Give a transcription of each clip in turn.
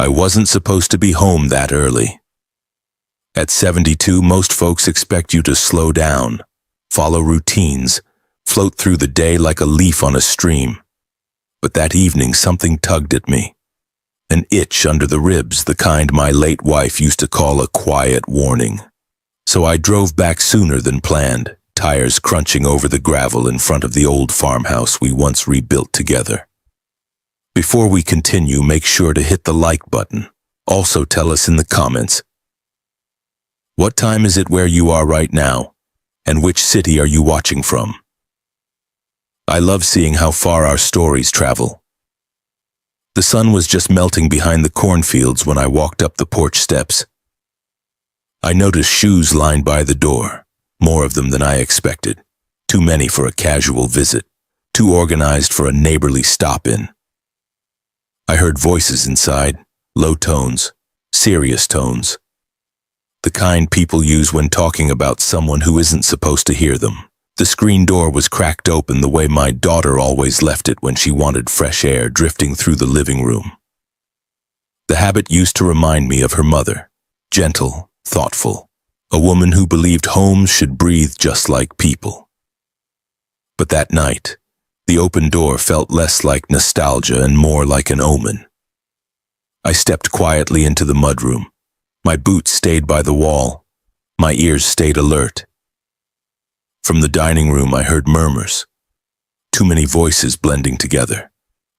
I wasn't supposed to be home that early. At 72, most folks expect you to slow down, follow routines, float through the day like a leaf on a stream. But that evening something tugged at me. An itch under the ribs, the kind my late wife used to call a quiet warning. So I drove back sooner than planned, tires crunching over the gravel in front of the old farmhouse we once rebuilt together. Before we continue, make sure to hit the like button. Also tell us in the comments, what time is it where you are right now, and which city are you watching from? I love seeing how far our stories travel. The sun was just melting behind the cornfields when I walked up the porch steps. I noticed shoes lined by the door, more of them than I expected. Too many for a casual visit, too organized for a neighborly stop-in. I heard voices inside, low tones, serious tones. The kind people use when talking about someone who isn't supposed to hear them. The screen door was cracked open the way my daughter always left it when she wanted fresh air drifting through the living room. The habit used to remind me of her mother, gentle, thoughtful, a woman who believed homes should breathe just like people. But that night, the open door felt less like nostalgia and more like an omen. I stepped quietly into the mudroom. My boots stayed by the wall. My ears stayed alert. From the dining room I heard murmurs. Too many voices blending together.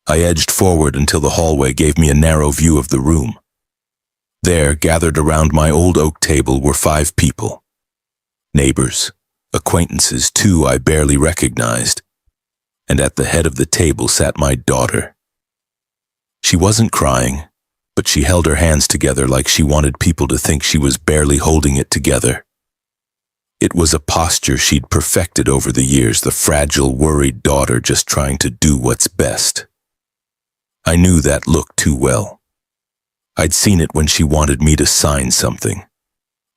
I edged forward until the hallway gave me a narrow view of the room. There, gathered around my old oak table, were 5 people. Neighbors, acquaintances, 2 I barely recognized. And at the head of the table sat my daughter. She wasn't crying, but she held her hands together like she wanted people to think she was barely holding it together. It was a posture she'd perfected over the years, the fragile, worried daughter just trying to do what's best. I knew that look too well. I'd seen it when she wanted me to sign something.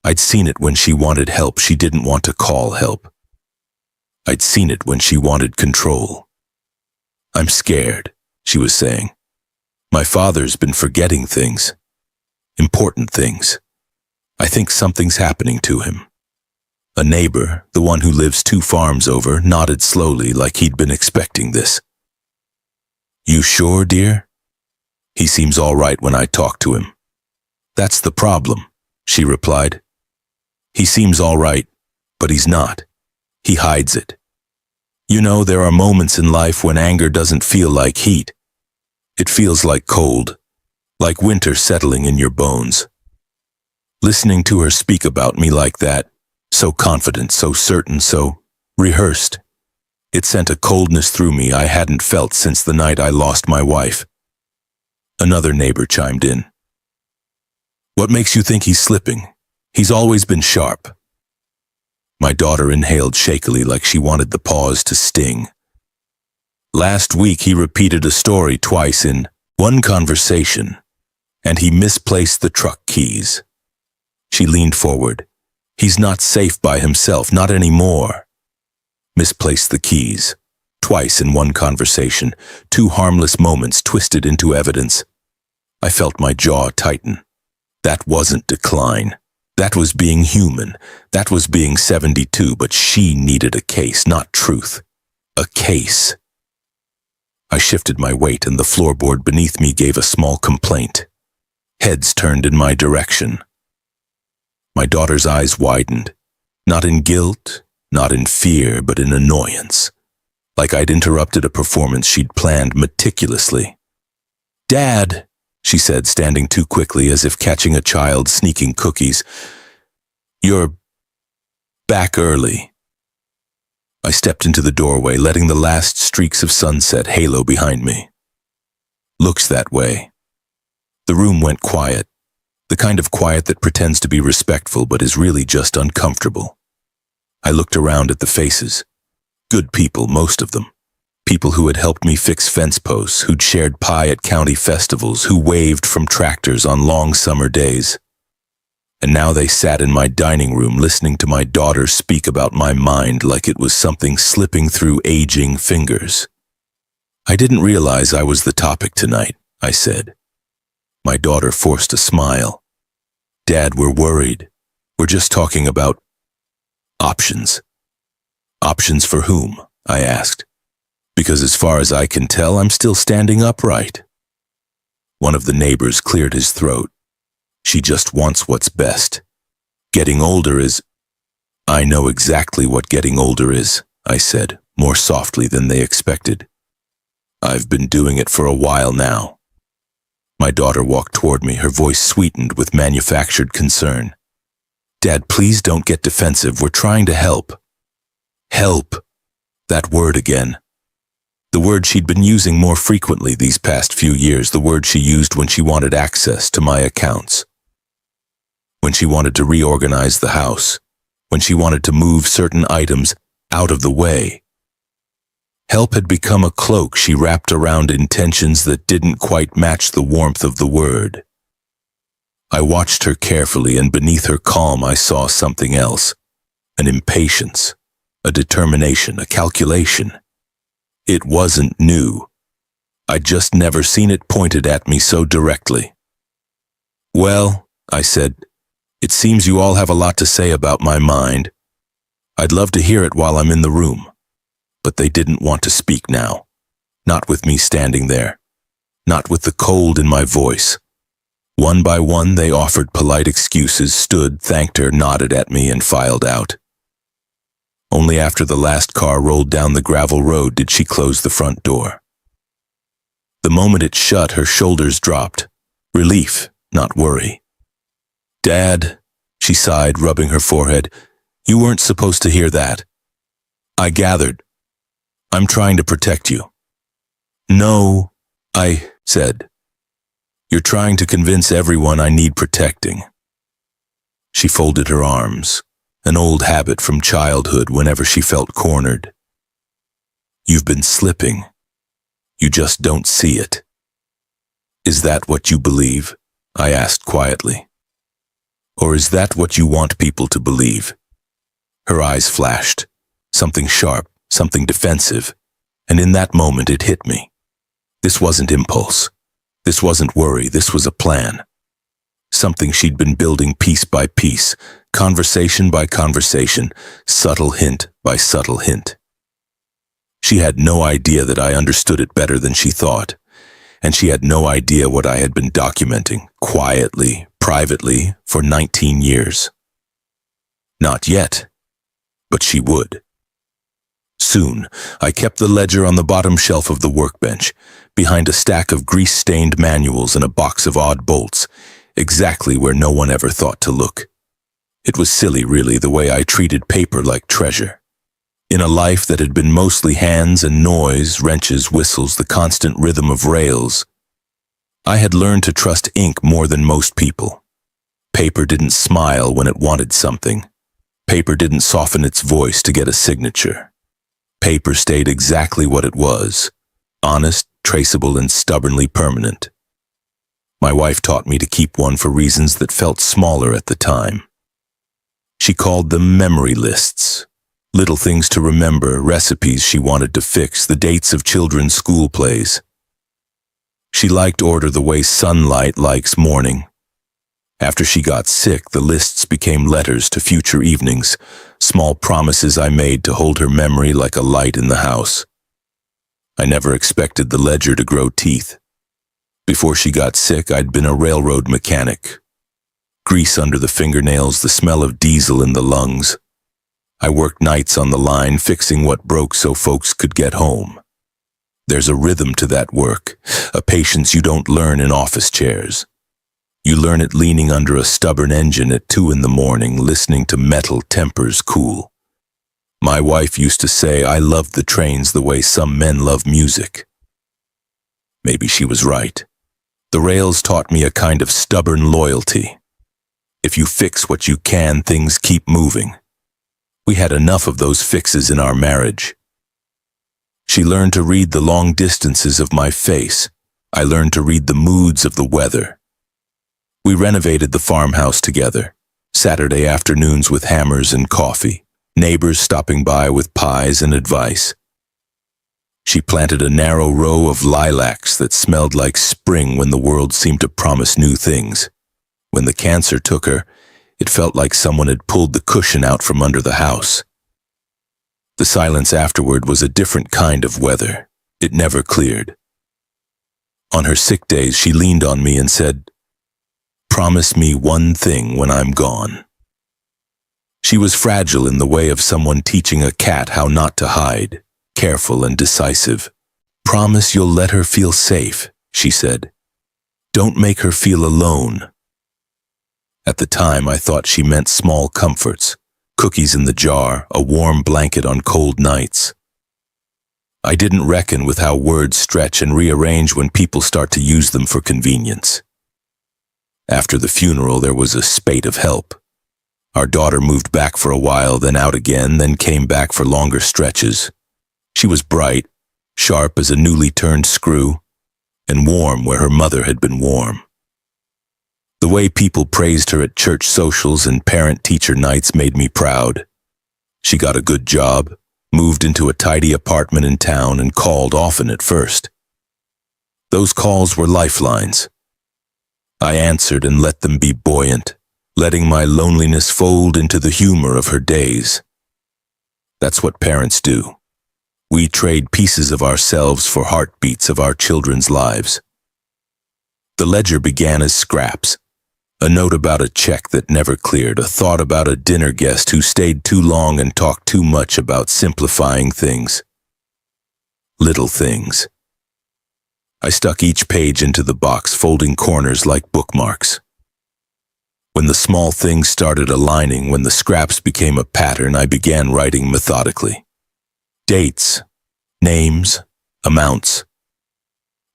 I'd seen it when she wanted help she didn't want to call help. I'd seen it when she wanted control. I'm scared, she was saying. My father's been forgetting things. Important things. I think something's happening to him. A neighbor, the one who lives 2 farms over, nodded slowly like he'd been expecting this. You sure, dear? He seems all right when I talk to him. That's the problem, she replied. He seems all right, but he's not. He hides it. You know, there are moments in life when anger doesn't feel like heat. It feels like cold, like winter settling in your bones. Listening to her speak about me like that, so confident, so certain, so rehearsed, it sent a coldness through me I hadn't felt since the night I lost my wife. Another neighbor chimed in. What makes you think he's slipping? He's always been sharp. My daughter inhaled shakily like she wanted the pause to sting. Last week he repeated a story twice in one conversation, and he misplaced the truck keys. She leaned forward. He's not safe by himself, not anymore. Misplaced the keys. Twice in one conversation, 2 harmless moments twisted into evidence. I felt my jaw tighten. That wasn't decline. That was being human. That was being 72, but she needed a case, not truth. A case. I shifted my weight and the floorboard beneath me gave a small complaint. Heads turned in my direction. My daughter's eyes widened, not in guilt, not in fear, but in annoyance, like I'd interrupted a performance she'd planned meticulously. Dad, she said, standing too quickly as if catching a child sneaking cookies. You're back early. I stepped into the doorway, letting the last streaks of sunset halo behind me. Looks that way. The room went quiet. The kind of quiet that pretends to be respectful but is really just uncomfortable. I looked around at the faces. Good people, most of them. People who had helped me fix fence posts, who'd shared pie at county festivals, who waved from tractors on long summer days. And now they sat in my dining room listening to my daughter speak about my mind like it was something slipping through aging fingers. I didn't realize I was the topic tonight, I said. My daughter forced a smile. Dad, we're worried. We're just talking about options. Options for whom? I asked. Because as far as I can tell, I'm still standing upright. One of the neighbors cleared his throat. She just wants what's best. Getting older is... I know exactly what getting older is, I said, more softly than they expected. I've been doing it for a while now. My daughter walked toward me, her voice sweetened with manufactured concern. Dad, please don't get defensive. We're trying to help. Help. That word again. The word she'd been using more frequently these past few years, the word she used when she wanted access to my accounts. When she wanted to reorganize the house. When she wanted to move certain items out of the way. Help had become a cloak she wrapped around intentions that didn't quite match the warmth of the word. I watched her carefully, and beneath her calm I saw something else. An impatience, a determination, a calculation. It wasn't new. I'd just never seen it pointed at me so directly. Well, I said, it seems you all have a lot to say about my mind. I'd love to hear it while I'm in the room. But they didn't want to speak now. Not with me standing there. Not with the cold in my voice. One by one they offered polite excuses, stood, thanked her, nodded at me, and filed out. Only after the last car rolled down the gravel road did she close the front door. The moment it shut, her shoulders dropped. Relief, not worry. Dad, she sighed, rubbing her forehead, you weren't supposed to hear that. I gathered. I'm trying to protect you. No, I said. You're trying to convince everyone I need protecting. She folded her arms, an old habit from childhood whenever she felt cornered. You've been slipping. You just don't see it. Is that what you believe? I asked quietly. Or is that what you want people to believe? Her eyes flashed, something sharp, something defensive, and in that moment it hit me. This wasn't impulse. This wasn't worry. This was a plan. Something she'd been building piece by piece, conversation by conversation, subtle hint by subtle hint. She had no idea that I understood it better than she thought, and she had no idea what I had been documenting, quietly, privately, for 19 years. Not yet, but she would. Soon, I kept the ledger on the bottom shelf of the workbench, behind a stack of grease-stained manuals and a box of odd bolts, exactly where no one ever thought to look. It was silly, really, the way I treated paper like treasure. In a life that had been mostly hands and noise, wrenches, whistles, the constant rhythm of rails, I had learned to trust ink more than most people. Paper didn't smile when it wanted something. Paper didn't soften its voice to get a signature. Paper stayed exactly what it was, honest, traceable, and stubbornly permanent. My wife taught me to keep one for reasons that felt smaller at the time. She called them memory lists. Little things to remember, recipes she wanted to fix, the dates of children's school plays. She liked order the way sunlight likes morning. After she got sick, the lists became letters to future evenings, small promises I made to hold her memory like a light in the house. I never expected the ledger to grow teeth. Before she got sick, I'd been a railroad mechanic. Grease under the fingernails, the smell of diesel in the lungs. I worked nights on the line, fixing what broke so folks could get home. There's a rhythm to that work, a patience you don't learn in office chairs. You learn it leaning under a stubborn engine at 2 a.m, listening to metal tempers cool. My wife used to say I loved the trains the way some men love music. Maybe she was right. The rails taught me a kind of stubborn loyalty. If you fix what you can, things keep moving. We had enough of those fixes in our marriage. She learned to read the long distances of my face. I learned to read the moods of the weather. We renovated the farmhouse together, Saturday afternoons with hammers and coffee, neighbors stopping by with pies and advice. She planted a narrow row of lilacs that smelled like spring when the world seemed to promise new things. When the cancer took her, it felt like someone had pulled the cushion out from under the house. The silence afterward was a different kind of weather. It never cleared. On her sick days, she leaned on me and said, "Promise me one thing when I'm gone." She was fragile in the way of someone teaching a cat how not to hide, careful and decisive. "Promise you'll let her feel safe," she said. "Don't make her feel alone." At the time, I thought she meant small comforts, cookies in the jar, a warm blanket on cold nights. I didn't reckon with how words stretch and rearrange when people start to use them for convenience. After the funeral, there was a spate of help. Our daughter moved back for a while, then out again, then came back for longer stretches. She was bright, sharp as a newly turned screw, and warm where her mother had been warm. The way people praised her at church socials and parent-teacher nights made me proud. She got a good job, moved into a tidy apartment in town, and called often at first. Those calls were lifelines. I answered and let them be buoyant, letting my loneliness fold into the humor of her days. That's what parents do. We trade pieces of ourselves for heartbeats of our children's lives. The ledger began as scraps. A note about a check that never cleared, a thought about a dinner guest who stayed too long and talked too much about simplifying things. Little things. I stuck each page into the box, folding corners like bookmarks. When the small things started aligning, when the scraps became a pattern, I began writing methodically. Dates, names, amounts.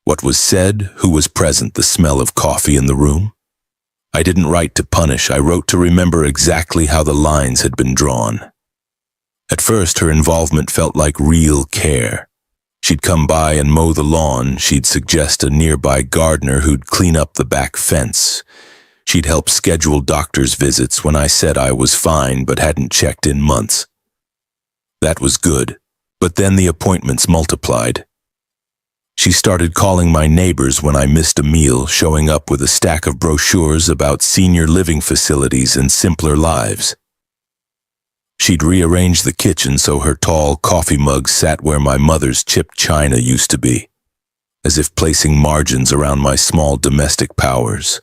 What was said, who was present, the smell of coffee in the room. I didn't write to punish, I wrote to remember exactly how the lines had been drawn. At first, her involvement felt like real care. She'd come by and mow the lawn, she'd suggest a nearby gardener who'd clean up the back fence. She'd help schedule doctor's visits when I said I was fine but hadn't checked in months. That was good, but then the appointments multiplied. She started calling my neighbors when I missed a meal, showing up with a stack of brochures about senior living facilities and simpler lives. She'd rearrange the kitchen so her tall coffee mug sat where my mother's chipped china used to be, as if placing margins around my small domestic powers.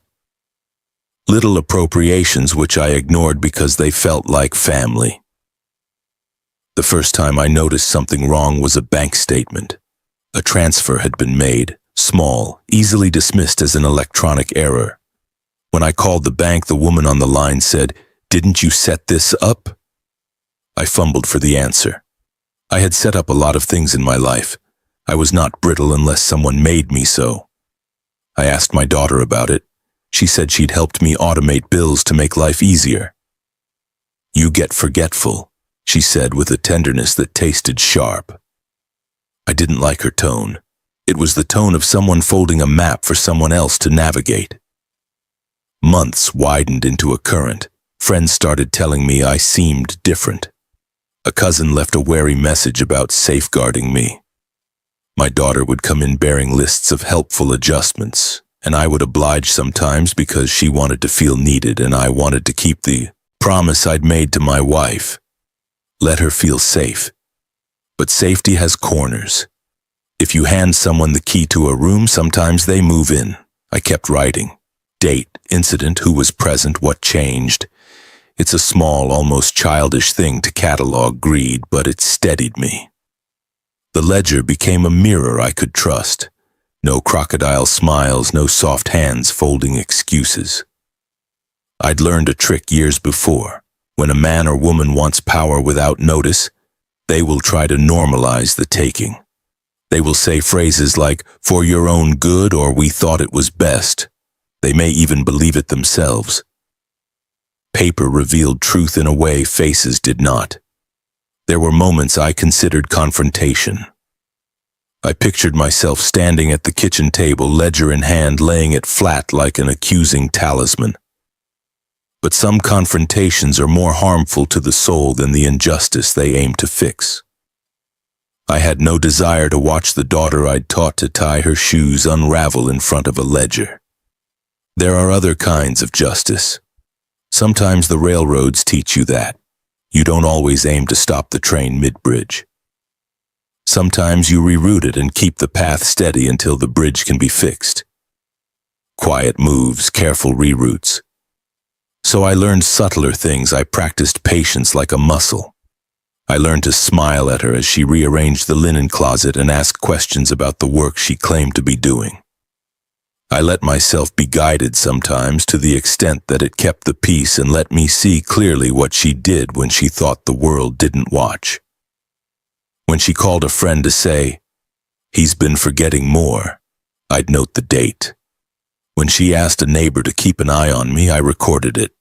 Little appropriations which I ignored because they felt like family. The first time I noticed something wrong was a bank statement. A transfer had been made, small, easily dismissed as an electronic error. When I called the bank, the woman on the line said, "Didn't you set this up?" I fumbled for the answer. I had set up a lot of things in my life. I was not brittle unless someone made me so. I asked my daughter about it. She said she'd helped me automate bills to make life easier. "You get forgetful," she said with a tenderness that tasted sharp. I didn't like her tone. It was the tone of someone folding a map for someone else to navigate. Months widened into a current. Friends started telling me I seemed different. A cousin left a wary message about safeguarding me. My daughter would come in bearing lists of helpful adjustments, and I would oblige sometimes because she wanted to feel needed and I wanted to keep the promise I'd made to my wife. Let her feel safe. But safety has corners. If you hand someone the key to a room, sometimes they move in. I kept writing. Date, incident, who was present, what changed. It's a small, almost childish thing to catalog greed, but it steadied me. The ledger became a mirror I could trust. No crocodile smiles, no soft hands folding excuses. I'd learned a trick years before. When a man or woman wants power without notice, they will try to normalize the taking. They will say phrases like, "for your own good," or "we thought it was best." They may even believe it themselves. Paper revealed truth in a way faces did not. There were moments I considered confrontation. I pictured myself standing at the kitchen table, ledger in hand, laying it flat like an accusing talisman. But some confrontations are more harmful to the soul than the injustice they aim to fix. I had no desire to watch the daughter I'd taught to tie her shoes unravel in front of a ledger. There are other kinds of justice. Sometimes the railroads teach you that. You don't always aim to stop the train mid-bridge. Sometimes you reroute it and keep the path steady until the bridge can be fixed. Quiet moves, careful reroutes. So I learned subtler things. I practiced patience like a muscle. I learned to smile at her as she rearranged the linen closet and asked questions about the work she claimed to be doing. I let myself be guided sometimes to the extent that it kept the peace and let me see clearly what she did when she thought the world didn't watch. When she called a friend to say, "He's been forgetting more," I'd note the date. When she asked a neighbor to keep an eye on me, I recorded it.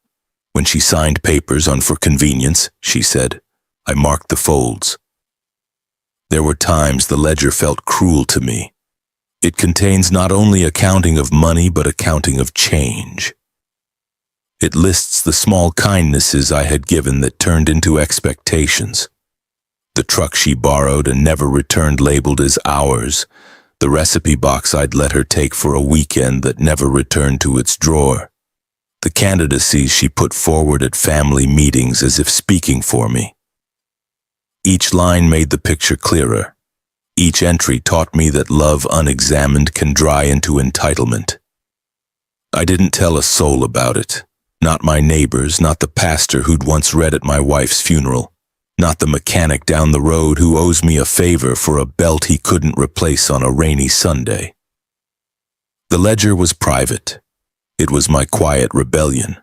When she signed papers on for convenience, she said, I marked the folds. There were times the ledger felt cruel to me. It contains not only accounting of money, but accounting of change. It lists the small kindnesses I had given that turned into expectations. The truck she borrowed and never returned labeled as ours. The recipe box I'd let her take for a weekend that never returned to its drawer. The candidacies she put forward at family meetings as if speaking for me. Each line made the picture clearer. Each entry taught me that love unexamined can dry into entitlement. I didn't tell a soul about it. Not my neighbors, not the pastor who'd once read at my wife's funeral. Not the mechanic down the road who owes me a favor for a belt he couldn't replace on a rainy Sunday. The ledger was private. It was my quiet rebellion.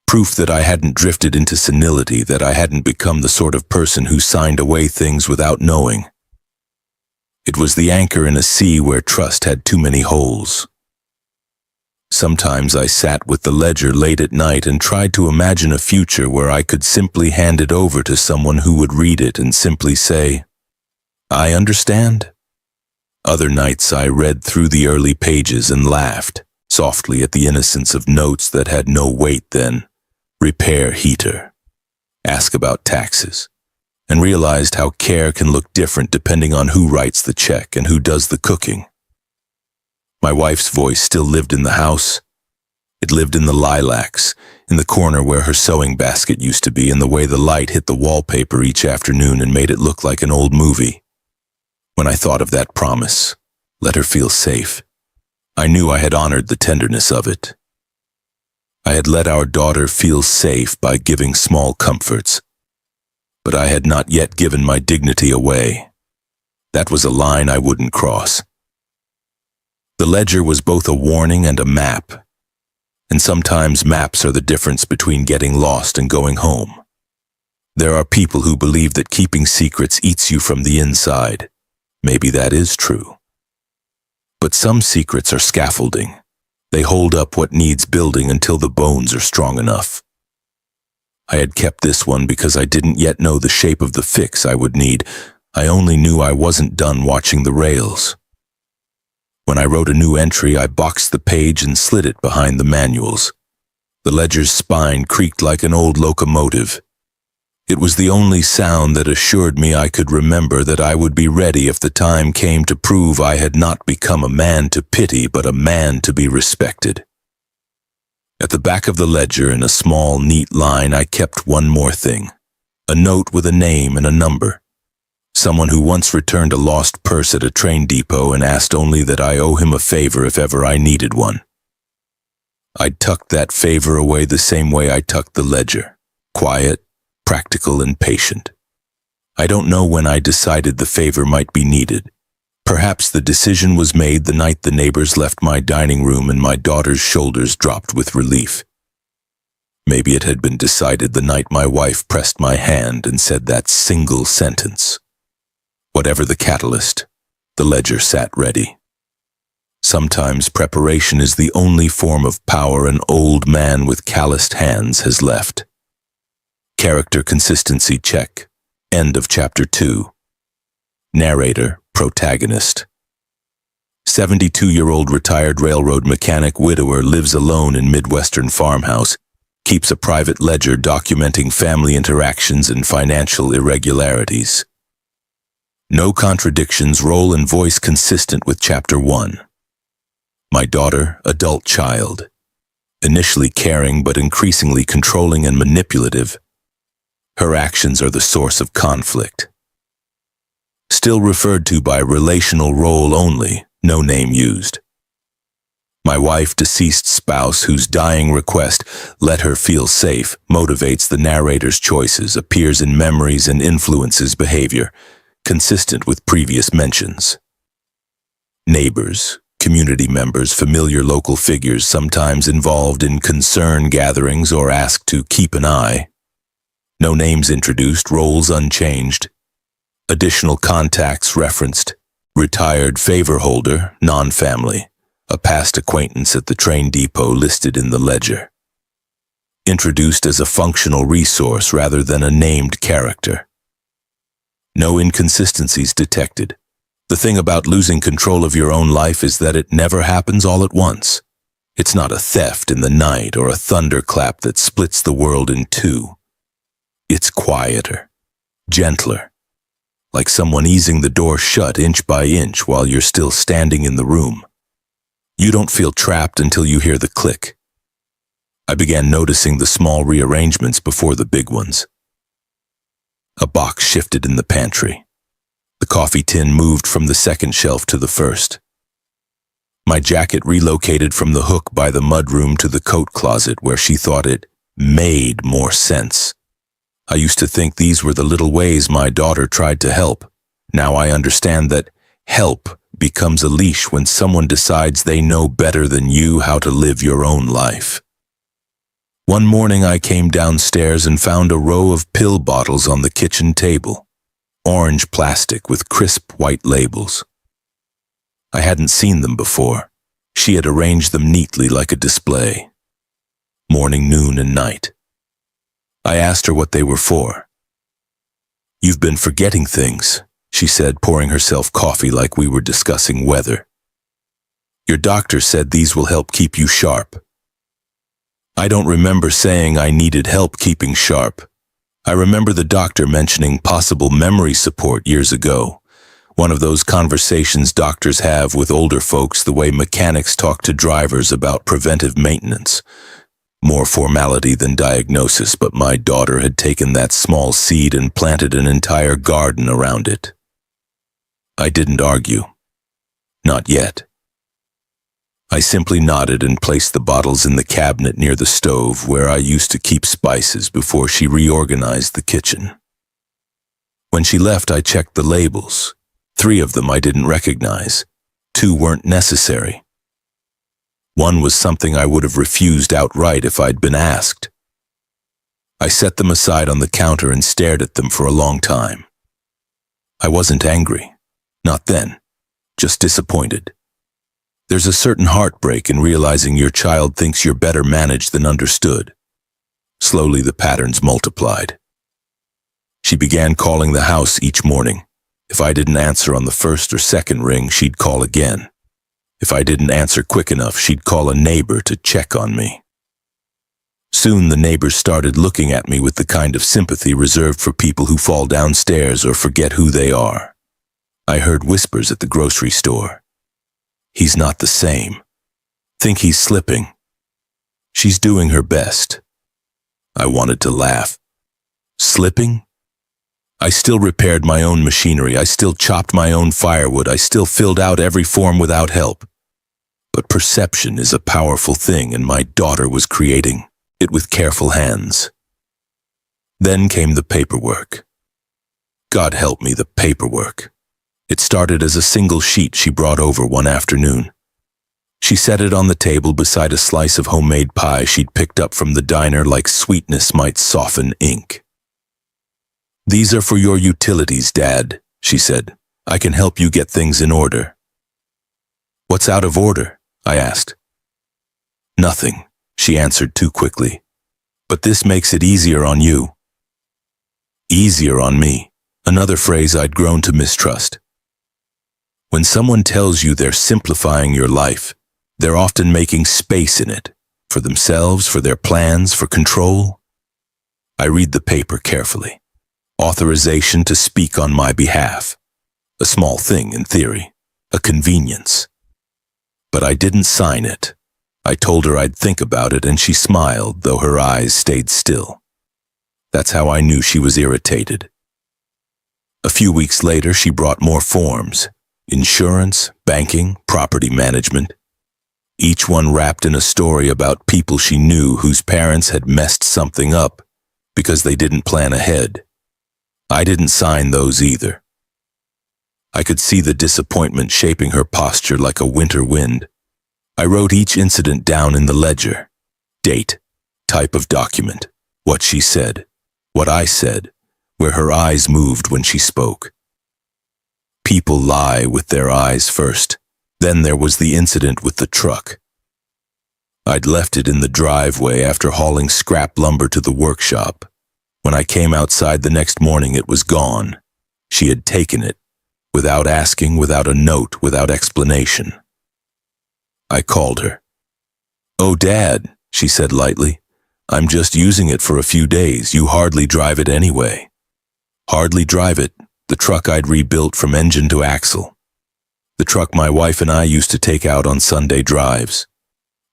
Proof that I hadn't drifted into senility, that I hadn't become the sort of person who signed away things without knowing. It was the anchor in a sea where trust had too many holes. Sometimes I sat with the ledger late at night and tried to imagine a future where I could simply hand it over to someone who would read it and simply say, "I understand." Other nights I read through the early pages and laughed, softly at the innocence of notes that had no weight then. Repair heater. Ask about taxes. And realized how care can look different depending on who writes the check and who does the cooking. My wife's voice still lived in the house. It lived in the lilacs, in the corner where her sewing basket used to be, and the way the light hit the wallpaper each afternoon and made it look like an old movie. When I thought of that promise, let her feel safe, I knew I had honored the tenderness of it. I had let our daughter feel safe by giving small comforts, but I had not yet given my dignity away. That was a line I wouldn't cross. The ledger was both a warning and a map, and sometimes maps are the difference between getting lost and going home. There are people who believe that keeping secrets eats you from the inside. Maybe that is true. But some secrets are scaffolding. They hold up what needs building until the bones are strong enough. I had kept this one because I didn't yet know the shape of the fix I would need. I only knew I wasn't done watching the rails. When I wrote a new entry, I boxed the page and slid it behind the manuals. The ledger's spine creaked like an old locomotive. It was the only sound that assured me I could remember that I would be ready if the time came to prove I had not become a man to pity, but a man to be respected. At the back of the ledger, in a small, neat line, I kept one more thing. A note with a name and a number. Someone who once returned a lost purse at a train depot and asked only that I owe him a favor if ever I needed one. I'd tucked that favor away the same way I tucked the ledger. Quiet, practical, and patient. I don't know when I decided the favor might be needed. Perhaps the decision was made the night the neighbors left my dining room and my daughter's shoulders dropped with relief. Maybe it had been decided the night my wife pressed my hand and said that single sentence. Whatever the catalyst, the ledger sat ready. Sometimes preparation is the only form of power an old man with calloused hands has left. Character consistency check. End of chapter 2. Narrator, protagonist. 72-year-old retired railroad mechanic widower lives alone in Midwestern farmhouse, keeps a private ledger documenting family interactions and financial irregularities. No contradictions, role and voice consistent with Chapter 1. My daughter, adult child. Initially caring but increasingly controlling and manipulative. Her actions are the source of conflict. Still referred to by relational role only, no name used. My wife, deceased spouse whose dying request, let her feel safe, motivates the narrator's choices, appears in memories and influences behavior, consistent with previous mentions. Neighbors, community members, familiar local figures sometimes involved in concern gatherings or asked to keep an eye. No names introduced, roles unchanged. Additional contacts referenced. Retired favor holder, non-family. A past acquaintance at the train depot listed in the ledger. Introduced as a functional resource rather than a named character. No inconsistencies detected. The thing about losing control of your own life is that it never happens all at once. It's not a theft in the night or a thunderclap that splits the world in two. It's quieter, gentler, like someone easing the door shut inch by inch while you're still standing in the room. You don't feel trapped until you hear the click. I began noticing the small rearrangements before the big ones. A box shifted in the pantry. The coffee tin moved from the second shelf to the first. My jacket relocated from the hook by the mudroom to the coat closet where she thought it made more sense. I used to think these were the little ways my daughter tried to help. Now I understand that help becomes a leash when someone decides they know better than you how to live your own life. One morning I came downstairs and found a row of pill bottles on the kitchen table. Orange plastic with crisp white labels. I hadn't seen them before. She had arranged them neatly like a display. Morning, noon, and night. I asked her what they were for. "You've been forgetting things," she said, pouring herself coffee like we were discussing weather. "Your doctor said these will help keep you sharp." I don't remember saying I needed help keeping sharp. I remember the doctor mentioning possible memory support years ago. One of those conversations doctors have with older folks the way mechanics talk to drivers about preventive maintenance. More formality than diagnosis, but my daughter had taken that small seed and planted an entire garden around it. I didn't argue. Not yet. I simply nodded and placed the bottles in the cabinet near the stove where I used to keep spices before she reorganized the kitchen. When she left, I checked the labels. 3 of them I didn't recognize. 2 weren't necessary. One was something I would have refused outright if I'd been asked. I set them aside on the counter and stared at them for a long time. I wasn't angry. Not then. Just disappointed. There's a certain heartbreak in realizing your child thinks you're better managed than understood. Slowly the patterns multiplied. She began calling the house each morning. If I didn't answer on the first or second ring, she'd call again. If I didn't answer quick enough, she'd call a neighbor to check on me. Soon the neighbors started looking at me with the kind of sympathy reserved for people who fall downstairs or forget who they are. I heard whispers at the grocery store. "He's not the same. Think he's slipping. She's doing her best." I wanted to laugh. Slipping? I still repaired my own machinery. I still chopped my own firewood. I still filled out every form without help. But perception is a powerful thing, and my daughter was creating it with careful hands. Then came the paperwork. God help me, the paperwork. It started as a single sheet she brought over one afternoon. She set it on the table beside a slice of homemade pie she'd picked up from the diner like sweetness might soften ink. "These are for your utilities, Dad," she said. "I can help you get things in order." "What's out of order?" I asked. "Nothing," she answered too quickly. "But this makes it easier on you." Easier on me, another phrase I'd grown to mistrust. When someone tells you they're simplifying your life, they're often making space in it, for themselves, for their plans, for control. I read the paper carefully. Authorization to speak on my behalf. A small thing in theory, a convenience. But I didn't sign it. I told her I'd think about it, and she smiled, though her eyes stayed still. That's how I knew she was irritated. A few weeks later, she brought more forms: insurance, banking, property management. Each one wrapped in a story about people she knew whose parents had messed something up because they didn't plan ahead. I didn't sign those either. I could see the disappointment shaping her posture like a winter wind. I wrote each incident down in the ledger: date, type of document, what she said, what I said, where her eyes moved when she spoke. People lie with their eyes first. Then there was the incident with the truck. I'd left it in the driveway after hauling scrap lumber to the workshop. When I came outside the next morning, it was gone. She had taken it, without asking, without a note, without explanation. I called her. "Oh, Dad," she said lightly. "I'm just using it for a few days. You hardly drive it anyway." Hardly drive it, the truck I'd rebuilt from engine to axle. The truck my wife and I used to take out on Sunday drives.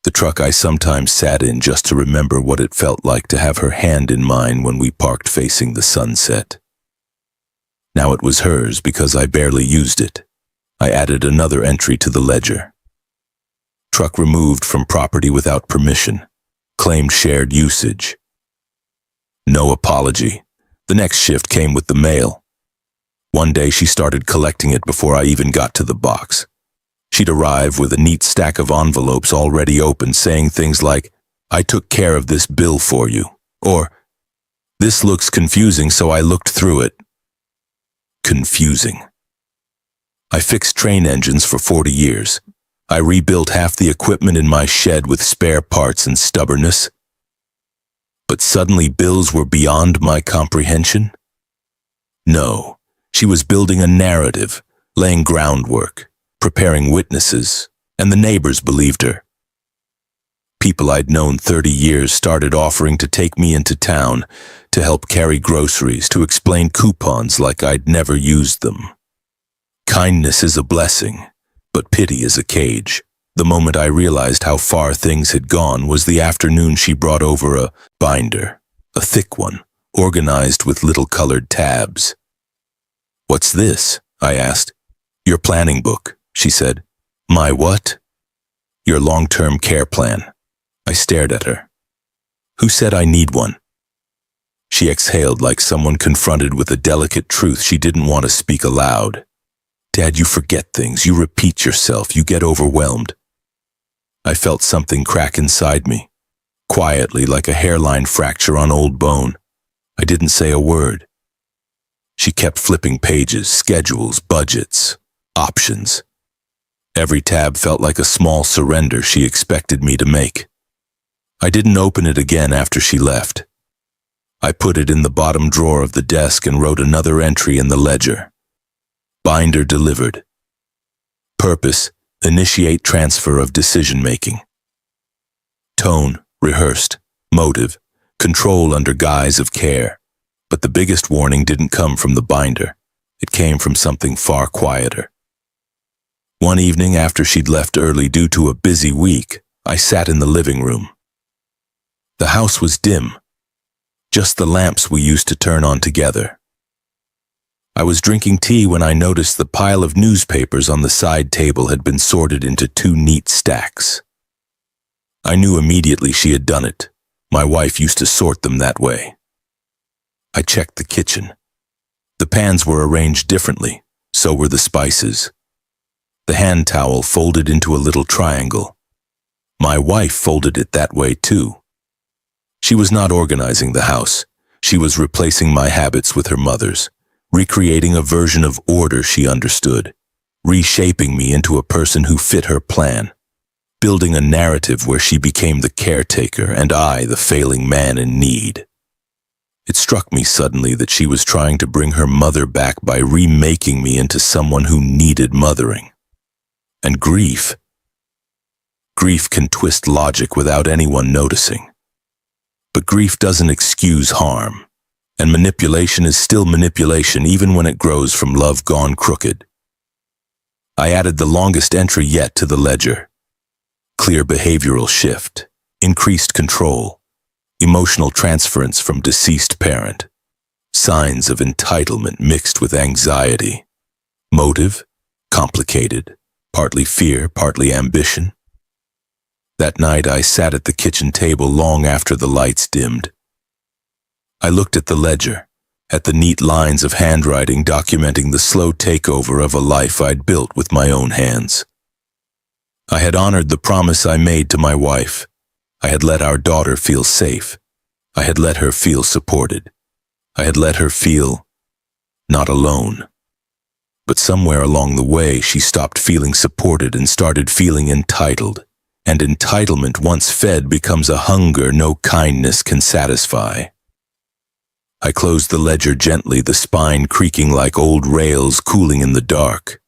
The truck I sometimes sat in just to remember what it felt like to have her hand in mine when we parked facing the sunset. Now it was hers because I barely used it. I added another entry to the ledger. Truck removed from property without permission. Claimed shared usage. No apology. The next shift came with the mail. One day she started collecting it before I even got to the box. She'd arrive with a neat stack of envelopes already opened, saying things like, "I took care of this bill for you," or, "This looks confusing, so I looked through it." Confusing. I fixed train engines for 40 years. I rebuilt half the equipment in my shed with spare parts and stubbornness. But suddenly bills were beyond my comprehension? No, she was building a narrative, laying groundwork, preparing witnesses, and the neighbors believed her. People I'd known 30 years started offering to take me into town, to help carry groceries, to explain coupons like I'd never used them. Kindness is a blessing, but pity is a cage. The moment I realized how far things had gone was the afternoon she brought over a binder, a thick one, organized with little colored tabs. "What's this?" I asked. "Your planning book," she said. "My what?" "Your long-term care plan." I stared at her. "Who said I need one?" She exhaled like someone confronted with a delicate truth she didn't want to speak aloud. "Dad, you forget things, you repeat yourself, you get overwhelmed." I felt something crack inside me, quietly like a hairline fracture on old bone. I didn't say a word. She kept flipping pages, schedules, budgets, options. Every tab felt like a small surrender she expected me to make. I didn't open it again after she left. I put it in the bottom drawer of the desk and wrote another entry in the ledger. Binder delivered. Purpose: initiate transfer of decision-making. Tone: rehearsed. Motive: control under guise of care. But the biggest warning didn't come from the binder. It came from something far quieter. One evening after she'd left early due to a busy week, I sat in the living room. The house was dim. Just the lamps we used to turn on together. I was drinking tea when I noticed the pile of newspapers on the side table had been sorted into 2 neat stacks. I knew immediately she had done it. My wife used to sort them that way. I checked the kitchen. The pans were arranged differently, so were the spices. The hand towel folded into a little triangle. My wife folded it that way too. She was not organizing the house. She was replacing my habits with her mother's, recreating a version of order she understood, reshaping me into a person who fit her plan, building a narrative where she became the caretaker and I the failing man in need. It struck me suddenly that she was trying to bring her mother back by remaking me into someone who needed mothering. And grief. Grief can twist logic without anyone noticing. But grief doesn't excuse harm. And manipulation is still manipulation even when it grows from love gone crooked. I added the longest entry yet to the ledger. Clear behavioral shift, increased control, emotional transference from deceased parent, signs of entitlement mixed with anxiety. Motive? Complicated, partly fear, partly ambition. That night I sat at the kitchen table long after the lights dimmed. I looked at the ledger, at the neat lines of handwriting documenting the slow takeover of a life I'd built with my own hands. I had honored the promise I made to my wife. I had let our daughter feel safe. I had let her feel supported. I had let her feel not alone. But somewhere along the way, she stopped feeling supported and started feeling entitled. And entitlement, once fed, becomes a hunger no kindness can satisfy. I closed the ledger gently, the spine creaking like old rails cooling in the dark.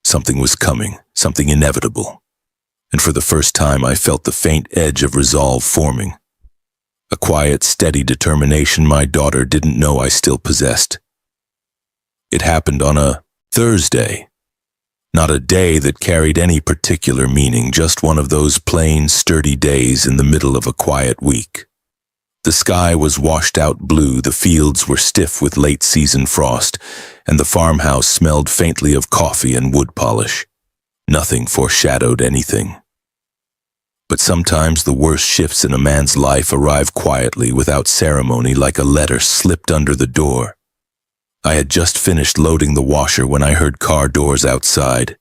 Something was coming, something inevitable. And for the first time, I felt the faint edge of resolve forming. A quiet, steady determination my daughter didn't know I still possessed. It happened on a Thursday. Not a day that carried any particular meaning, just one of those plain, sturdy days in the middle of a quiet week. The sky was washed out blue, the fields were stiff with late-season frost, and the farmhouse smelled faintly of coffee and wood polish. Nothing foreshadowed anything. But sometimes the worst shifts in a man's life arrive quietly, without ceremony, like a letter slipped under the door. I had just finished loading the washer when I heard car doors outside.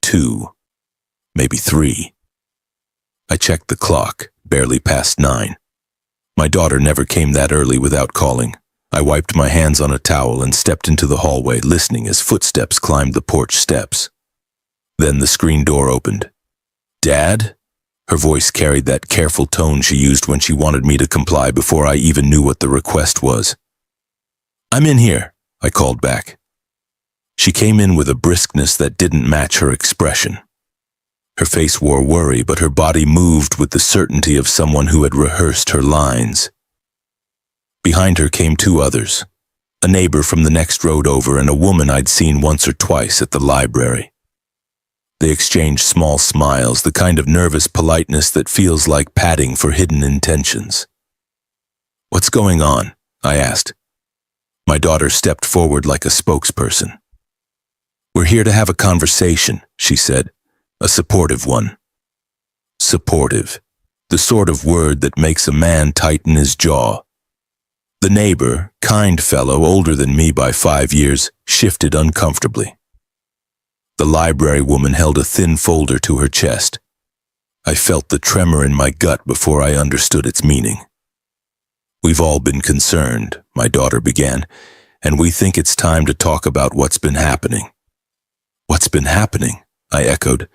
2, maybe 3. I checked the clock, barely past 9. My daughter never came that early without calling. I wiped my hands on a towel and stepped into the hallway, listening as footsteps climbed the porch steps. Then the screen door opened. "Dad?" Her voice carried that careful tone she used when she wanted me to comply before I even knew what the request was. "I'm in here," I called back. She came in with a briskness that didn't match her expression. Her face wore worry, but her body moved with the certainty of someone who had rehearsed her lines. Behind her came 2 others, a neighbor from the next road over and a woman I'd seen once or twice at the library. They exchanged small smiles, the kind of nervous politeness that feels like padding for hidden intentions. "What's going on?" I asked. My daughter stepped forward like a spokesperson. "We're here to have a conversation," she said, a supportive one. Supportive, the sort of word that makes a man tighten his jaw. The neighbor, kind fellow, older than me by 5 years, shifted uncomfortably. The library woman held a thin folder to her chest. I felt the tremor in my gut before I understood its meaning. "We've all been concerned," my daughter began, "and we think it's time to talk about what's been happening." "What's been happening?" I echoed.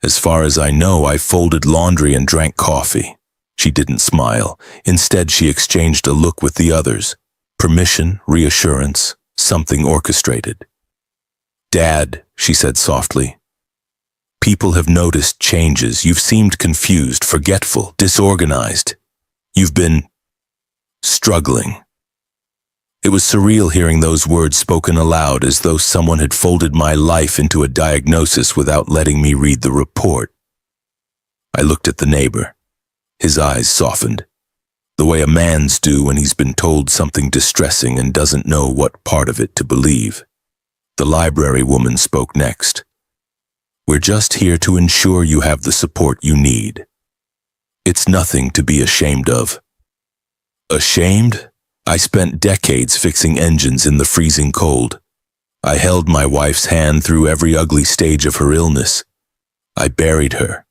"As far as I know, I folded laundry and drank coffee." She didn't smile. Instead, she exchanged a look with the others. Permission, reassurance, something orchestrated. "Dad," she said softly, "people have noticed changes. You've seemed confused, forgetful, disorganized. You've been struggling." It was surreal hearing those words spoken aloud, as though someone had folded my life into a diagnosis without letting me read the report. I looked at the neighbor. His eyes softened, the way a man's do when he's been told something distressing and doesn't know what part of it to believe. The library woman spoke next. "We're just here to ensure you have the support you need. It's nothing to be ashamed of." Ashamed? I spent decades fixing engines in the freezing cold. I held my wife's hand through every ugly stage of her illness. I buried her.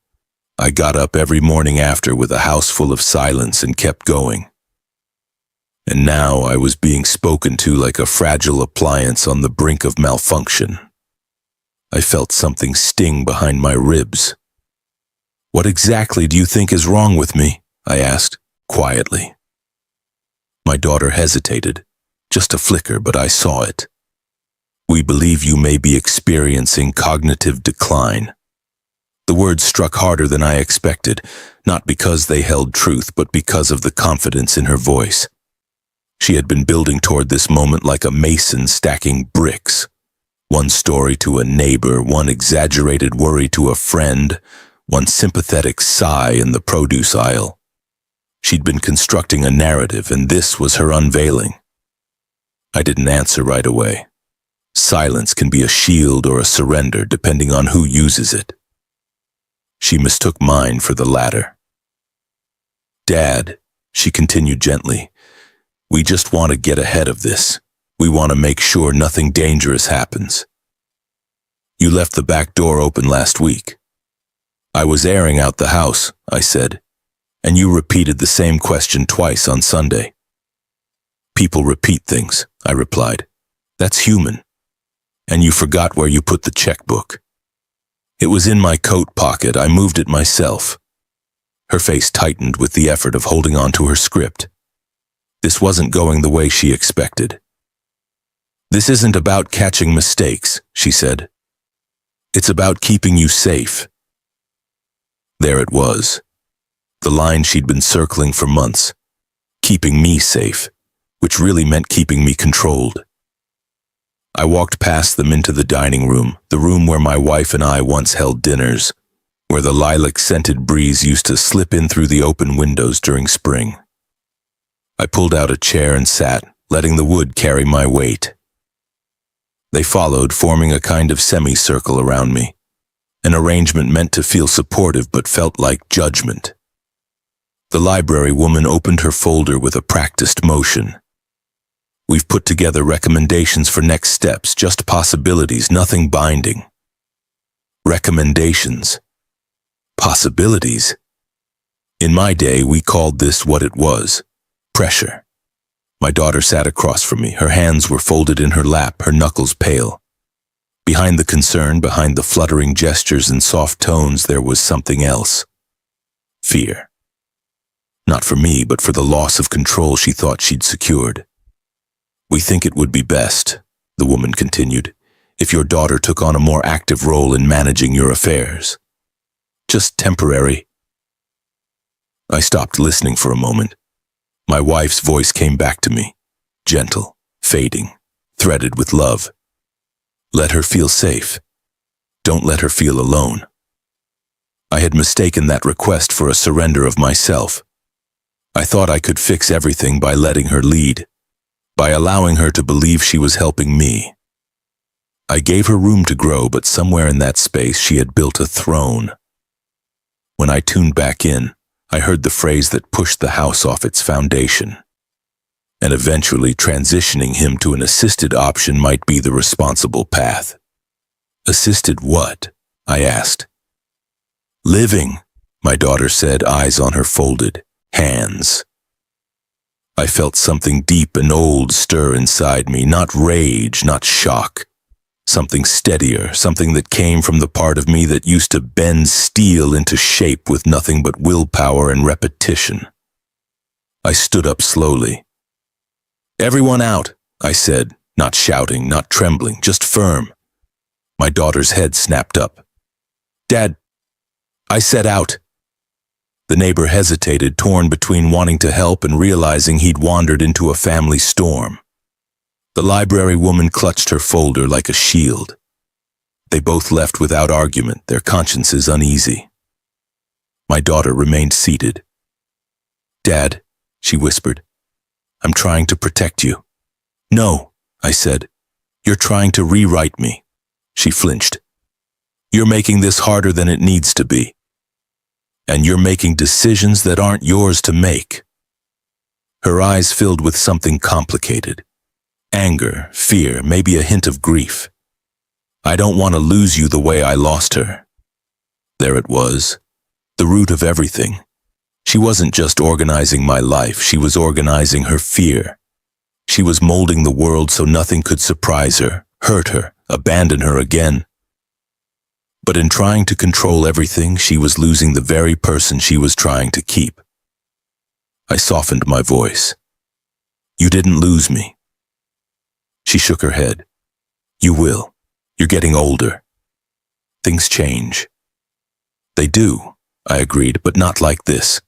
I got up every morning after with a house full of silence and kept going. And now I was being spoken to like a fragile appliance on the brink of malfunction. I felt something sting behind my ribs. "What exactly do you think is wrong with me?" I asked, quietly. My daughter hesitated, just a flicker, but I saw it. "We believe you may be experiencing cognitive decline." The words struck harder than I expected, not because they held truth, but because of the confidence in her voice. She had been building toward this moment like a mason stacking bricks. One story to a neighbor, one exaggerated worry to a friend, one sympathetic sigh in the produce aisle. She'd been constructing a narrative, and this was her unveiling. I didn't answer right away. Silence can be a shield or a surrender, depending on who uses it. She mistook mine for the latter. "Dad," she continued gently, "we just want to get ahead of this. We want to make sure nothing dangerous happens. You left the back door open last week." "I was airing out the house," I said, "and you repeated the same question twice on Sunday." "People repeat things," I replied. "That's human. And you forgot where you put the checkbook." "It was in my coat pocket. I moved it myself." Her face tightened with the effort of holding on to her script. This wasn't going the way she expected. "This isn't about catching mistakes," she said. "It's about keeping you safe." There it was, the line she'd been circling for months, keeping me safe, which really meant keeping me controlled. I walked past them into the dining room, the room where my wife and I once held dinners, where the lilac-scented breeze used to slip in through the open windows during spring. I pulled out a chair and sat, letting the wood carry my weight. They followed, forming a kind of semicircle around me, an arrangement meant to feel supportive but felt like judgment. The library woman opened her folder with a practiced motion. "We've put together recommendations for next steps, just possibilities, nothing binding." Recommendations. Possibilities. In my day, we called this what it was: pressure. My daughter sat across from me. Her hands were folded in her lap, her knuckles pale. Behind the concern, behind the fluttering gestures and soft tones, there was something else. Fear. Not for me, but for the loss of control she thought she'd secured. "We think it would be best," the woman continued, "if your daughter took on a more active role in managing your affairs. Just temporary." I stopped listening for a moment. My wife's voice came back to me, gentle, fading, threaded with love. "Let her feel safe. Don't let her feel alone." I had mistaken that request for a surrender of myself. I thought I could fix everything by letting her lead, by allowing her to believe she was helping me. I gave her room to grow, but somewhere in that space she had built a throne. When I tuned back in, I heard the phrase that pushed the house off its foundation. And eventually transitioning him to an assisted option might be the responsible path. "Assisted what?" I asked. "Living," my daughter said, eyes on her folded hands. I felt something deep and old stir inside me, not rage, not shock. Something steadier, something that came from the part of me that used to bend steel into shape with nothing but willpower and repetition. I stood up slowly. "Everyone out," I said, not shouting, not trembling, just firm. My daughter's head snapped up. "Dad," I said, "out." The neighbor hesitated, torn between wanting to help and realizing he'd wandered into a family storm. The library woman clutched her folder like a shield. They both left without argument, their consciences uneasy. My daughter remained seated. "Dad," she whispered, "I'm trying to protect you." "No," I said, "you're trying to rewrite me." She flinched. "You're making this harder than it needs to be. And you're making decisions that aren't yours to make." Her eyes filled with something complicated. Anger, fear, maybe a hint of grief. "I don't want to lose you the way I lost her." There it was, the root of everything. She wasn't just organizing my life, she was organizing her fear. She was molding the world so nothing could surprise her, hurt her, abandon her again. But in trying to control everything, she was losing the very person she was trying to keep. I softened my voice. "You didn't lose me." She shook her head. "You will. You're getting older. Things change." "They do," I agreed, "but not like this."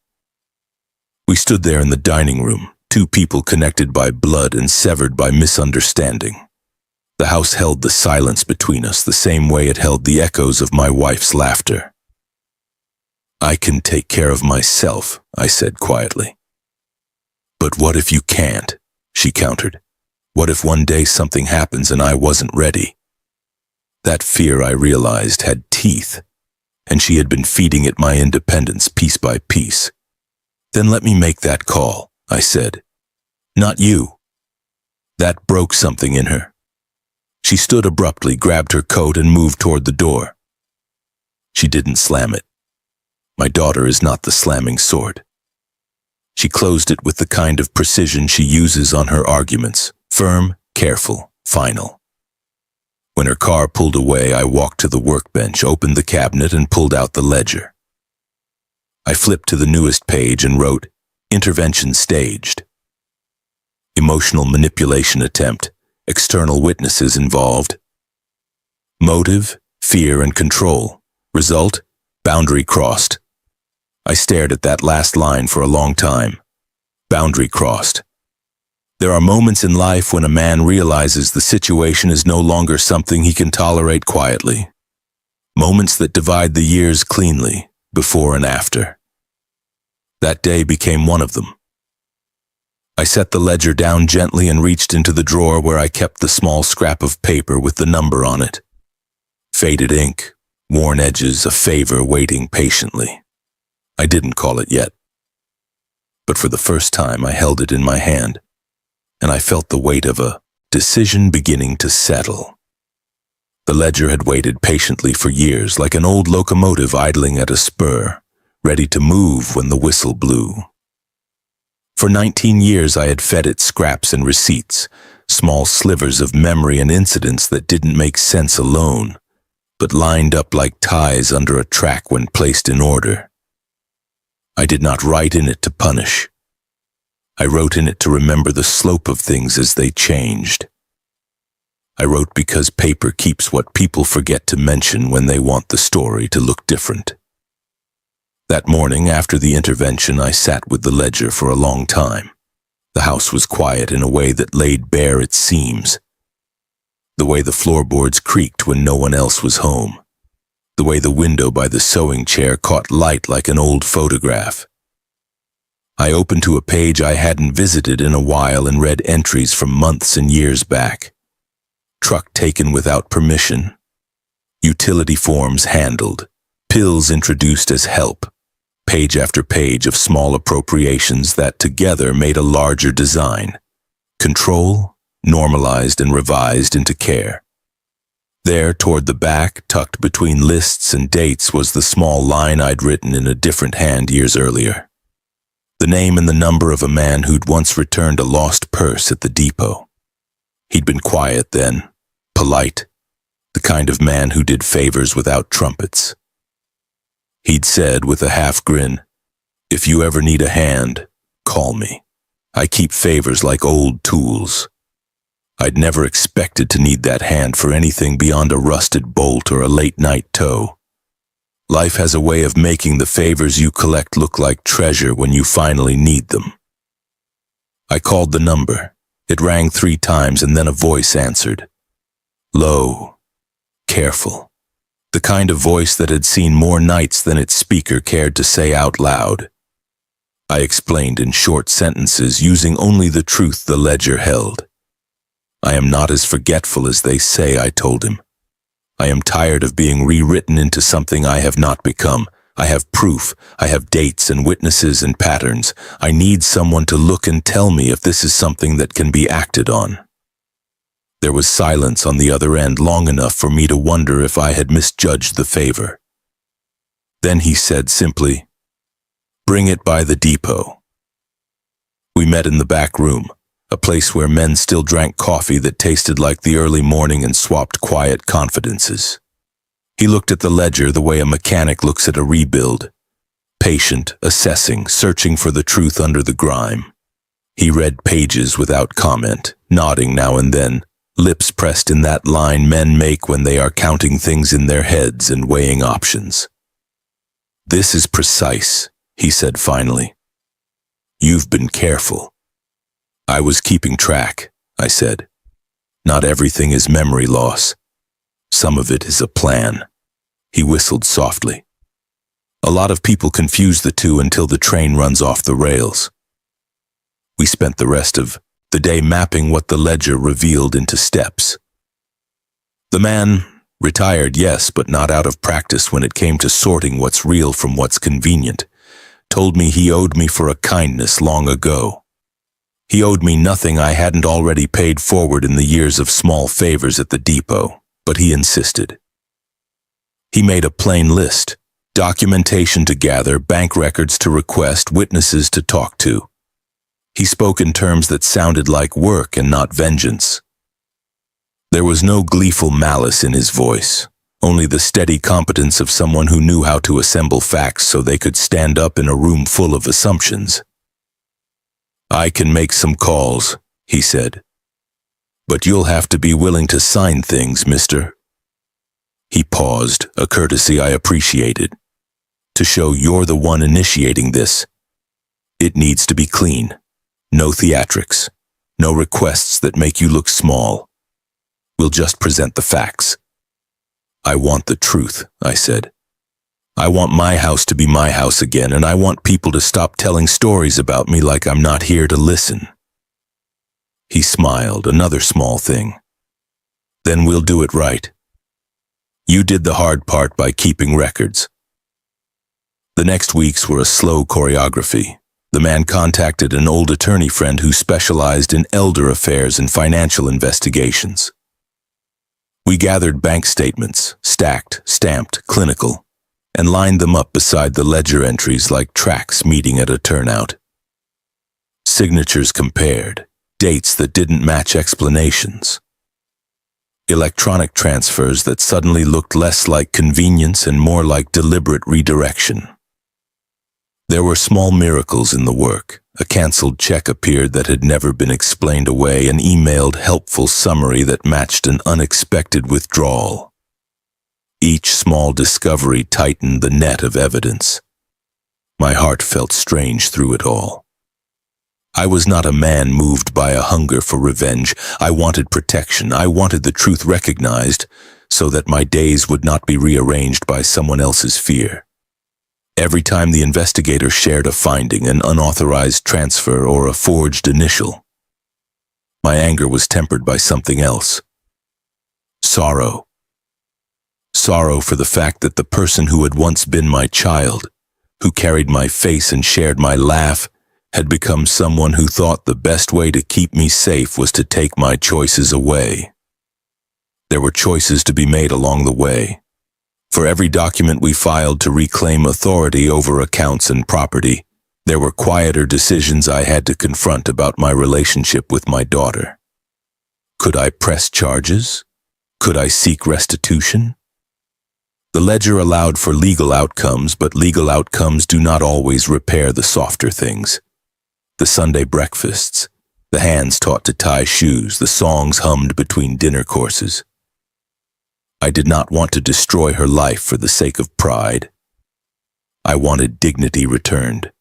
We stood there in the dining room, two people connected by blood and severed by misunderstanding. The house held the silence between us the same way it held the echoes of my wife's laughter. "I can take care of myself," I said quietly. "But what if you can't?" she countered. "What if one day something happens and I wasn't ready?" That fear, I realized, had teeth, and she had been feeding it my independence piece by piece. "Then let me make that call," I said. "Not you." That broke something in her. She stood abruptly, grabbed her coat, and moved toward the door. She didn't slam it. My daughter is not the slamming sort. She closed it with the kind of precision she uses on her arguments: firm, careful, final. When her car pulled away, I walked to the workbench, opened the cabinet, and pulled out the ledger. I flipped to the newest page and wrote, "Intervention staged. Emotional manipulation attempt. External witnesses involved. Motive, fear, and control. Result, boundary crossed." I stared at that last line for a long time. Boundary crossed. There are moments in life when a man realizes the situation is no longer something he can tolerate quietly. Moments that divide the years cleanly, before and after. That day became one of them. I set the ledger down gently and reached into the drawer where I kept the small scrap of paper with the number on it. Faded ink, worn edges, a favor waiting patiently. I didn't call it yet. But for the first time, I held it in my hand, and I felt the weight of a decision beginning to settle. The ledger had waited patiently for years, like an old locomotive idling at a spur, ready to move when the whistle blew. For 19 years, I had fed it scraps and receipts, small slivers of memory and incidents that didn't make sense alone, but lined up like ties under a track when placed in order. I did not write in it to punish. I wrote in it to remember the slope of things as they changed. I wrote because paper keeps what people forget to mention when they want the story to look different. That morning, after the intervention, I sat with the ledger for a long time. The house was quiet in a way that laid bare its seams. The way the floorboards creaked when no one else was home. The way the window by the sewing chair caught light like an old photograph. I opened to a page I hadn't visited in a while and read entries from months and years back. Truck taken without permission. Utility forms handled. Pills introduced as help. Page after page of small appropriations that together made a larger design. Control, normalized and revised into care. There, toward the back, tucked between lists and dates, was the small line I'd written in a different hand years earlier. The name and the number of a man who'd once returned a lost purse at the depot. He'd been quiet then, polite, the kind of man who did favors without trumpets. He'd said with a half grin, "If you ever need a hand, call me. I keep favors like old tools." I'd never expected to need that hand for anything beyond a rusted bolt or a late-night tow. Life has a way of making the favors you collect look like treasure when you finally need them. I called the number. It rang 3 times and then a voice answered. Low, careful. The kind of voice that had seen more nights than its speaker cared to say out loud. I explained in short sentences, using only the truth the ledger held. "I am not as forgetful as they say," I told him. "I am tired of being rewritten into something I have not become. I have proof. I have dates and witnesses and patterns. I need someone to look and tell me if this is something that can be acted on." There was silence on the other end long enough for me to wonder if I had misjudged the favor. Then he said simply, "Bring it by the depot." We met in the back room, a place where men still drank coffee that tasted like the early morning and swapped quiet confidences. He looked at the ledger the way a mechanic looks at a rebuild, patient, assessing, searching for the truth under the grime. He read pages without comment, nodding now and then, lips pressed in that line men make when they are counting things in their heads and weighing options. "This is precise," he said finally. "You've been careful." "I was keeping track," I said. Not everything is memory loss. Some of it is a plan. He whistled softly. A lot of people confuse the two until the train runs off the rails. We spent the rest of the day mapping what the ledger revealed into steps. The man, retired, yes, but not out of practice when it came to sorting what's real from what's convenient, told me he owed me for a kindness long ago. He owed me nothing I hadn't already paid forward in the years of small favors at the depot, but he insisted. He made a plain list, documentation to gather, bank records to request, witnesses to talk to. He spoke in terms that sounded like work and not vengeance. There was no gleeful malice in his voice, only the steady competence of someone who knew how to assemble facts so they could stand up in a room full of assumptions. "I can make some calls," he said, "but you'll have to be willing to sign things, mister." He paused, a courtesy I appreciated. "To show you're the one initiating this. It needs to be clean. No theatrics. No requests that make you look small. We'll just present the facts." "I want the truth," I said. "I want my house to be my house again, and I want people to stop telling stories about me like I'm not here to listen." He smiled, another small thing. "Then we'll do it right. You did the hard part by keeping records." The next weeks were a slow choreography. The man contacted an old attorney friend who specialized in elder affairs and financial investigations. We gathered bank statements, stacked, stamped, clinical, and lined them up beside the ledger entries like tracks meeting at a turnout. Signatures compared, dates that didn't match explanations. Electronic transfers that suddenly looked less like convenience and more like deliberate redirection. There were small miracles in the work. A canceled check appeared that had never been explained away, an emailed helpful summary that matched an unexpected withdrawal. Each small discovery tightened the net of evidence. My heart felt strange through it all. I was not a man moved by a hunger for revenge. I wanted protection. I wanted the truth recognized so that my days would not be rearranged by someone else's fear. Every time the investigator shared a finding, an unauthorized transfer or a forged initial, my anger was tempered by something else. Sorrow. Sorrow for the fact that the person who had once been my child, who carried my face and shared my laugh, had become someone who thought the best way to keep me safe was to take my choices away. There were choices to be made along the way. For every document we filed to reclaim authority over accounts and property, there were quieter decisions I had to confront about my relationship with my daughter. Could I press charges? Could I seek restitution? The ledger allowed for legal outcomes, but legal outcomes do not always repair the softer things. The Sunday breakfasts, the hands taught to tie shoes, the songs hummed between dinner courses. I did not want to destroy her life for the sake of pride. I wanted dignity returned.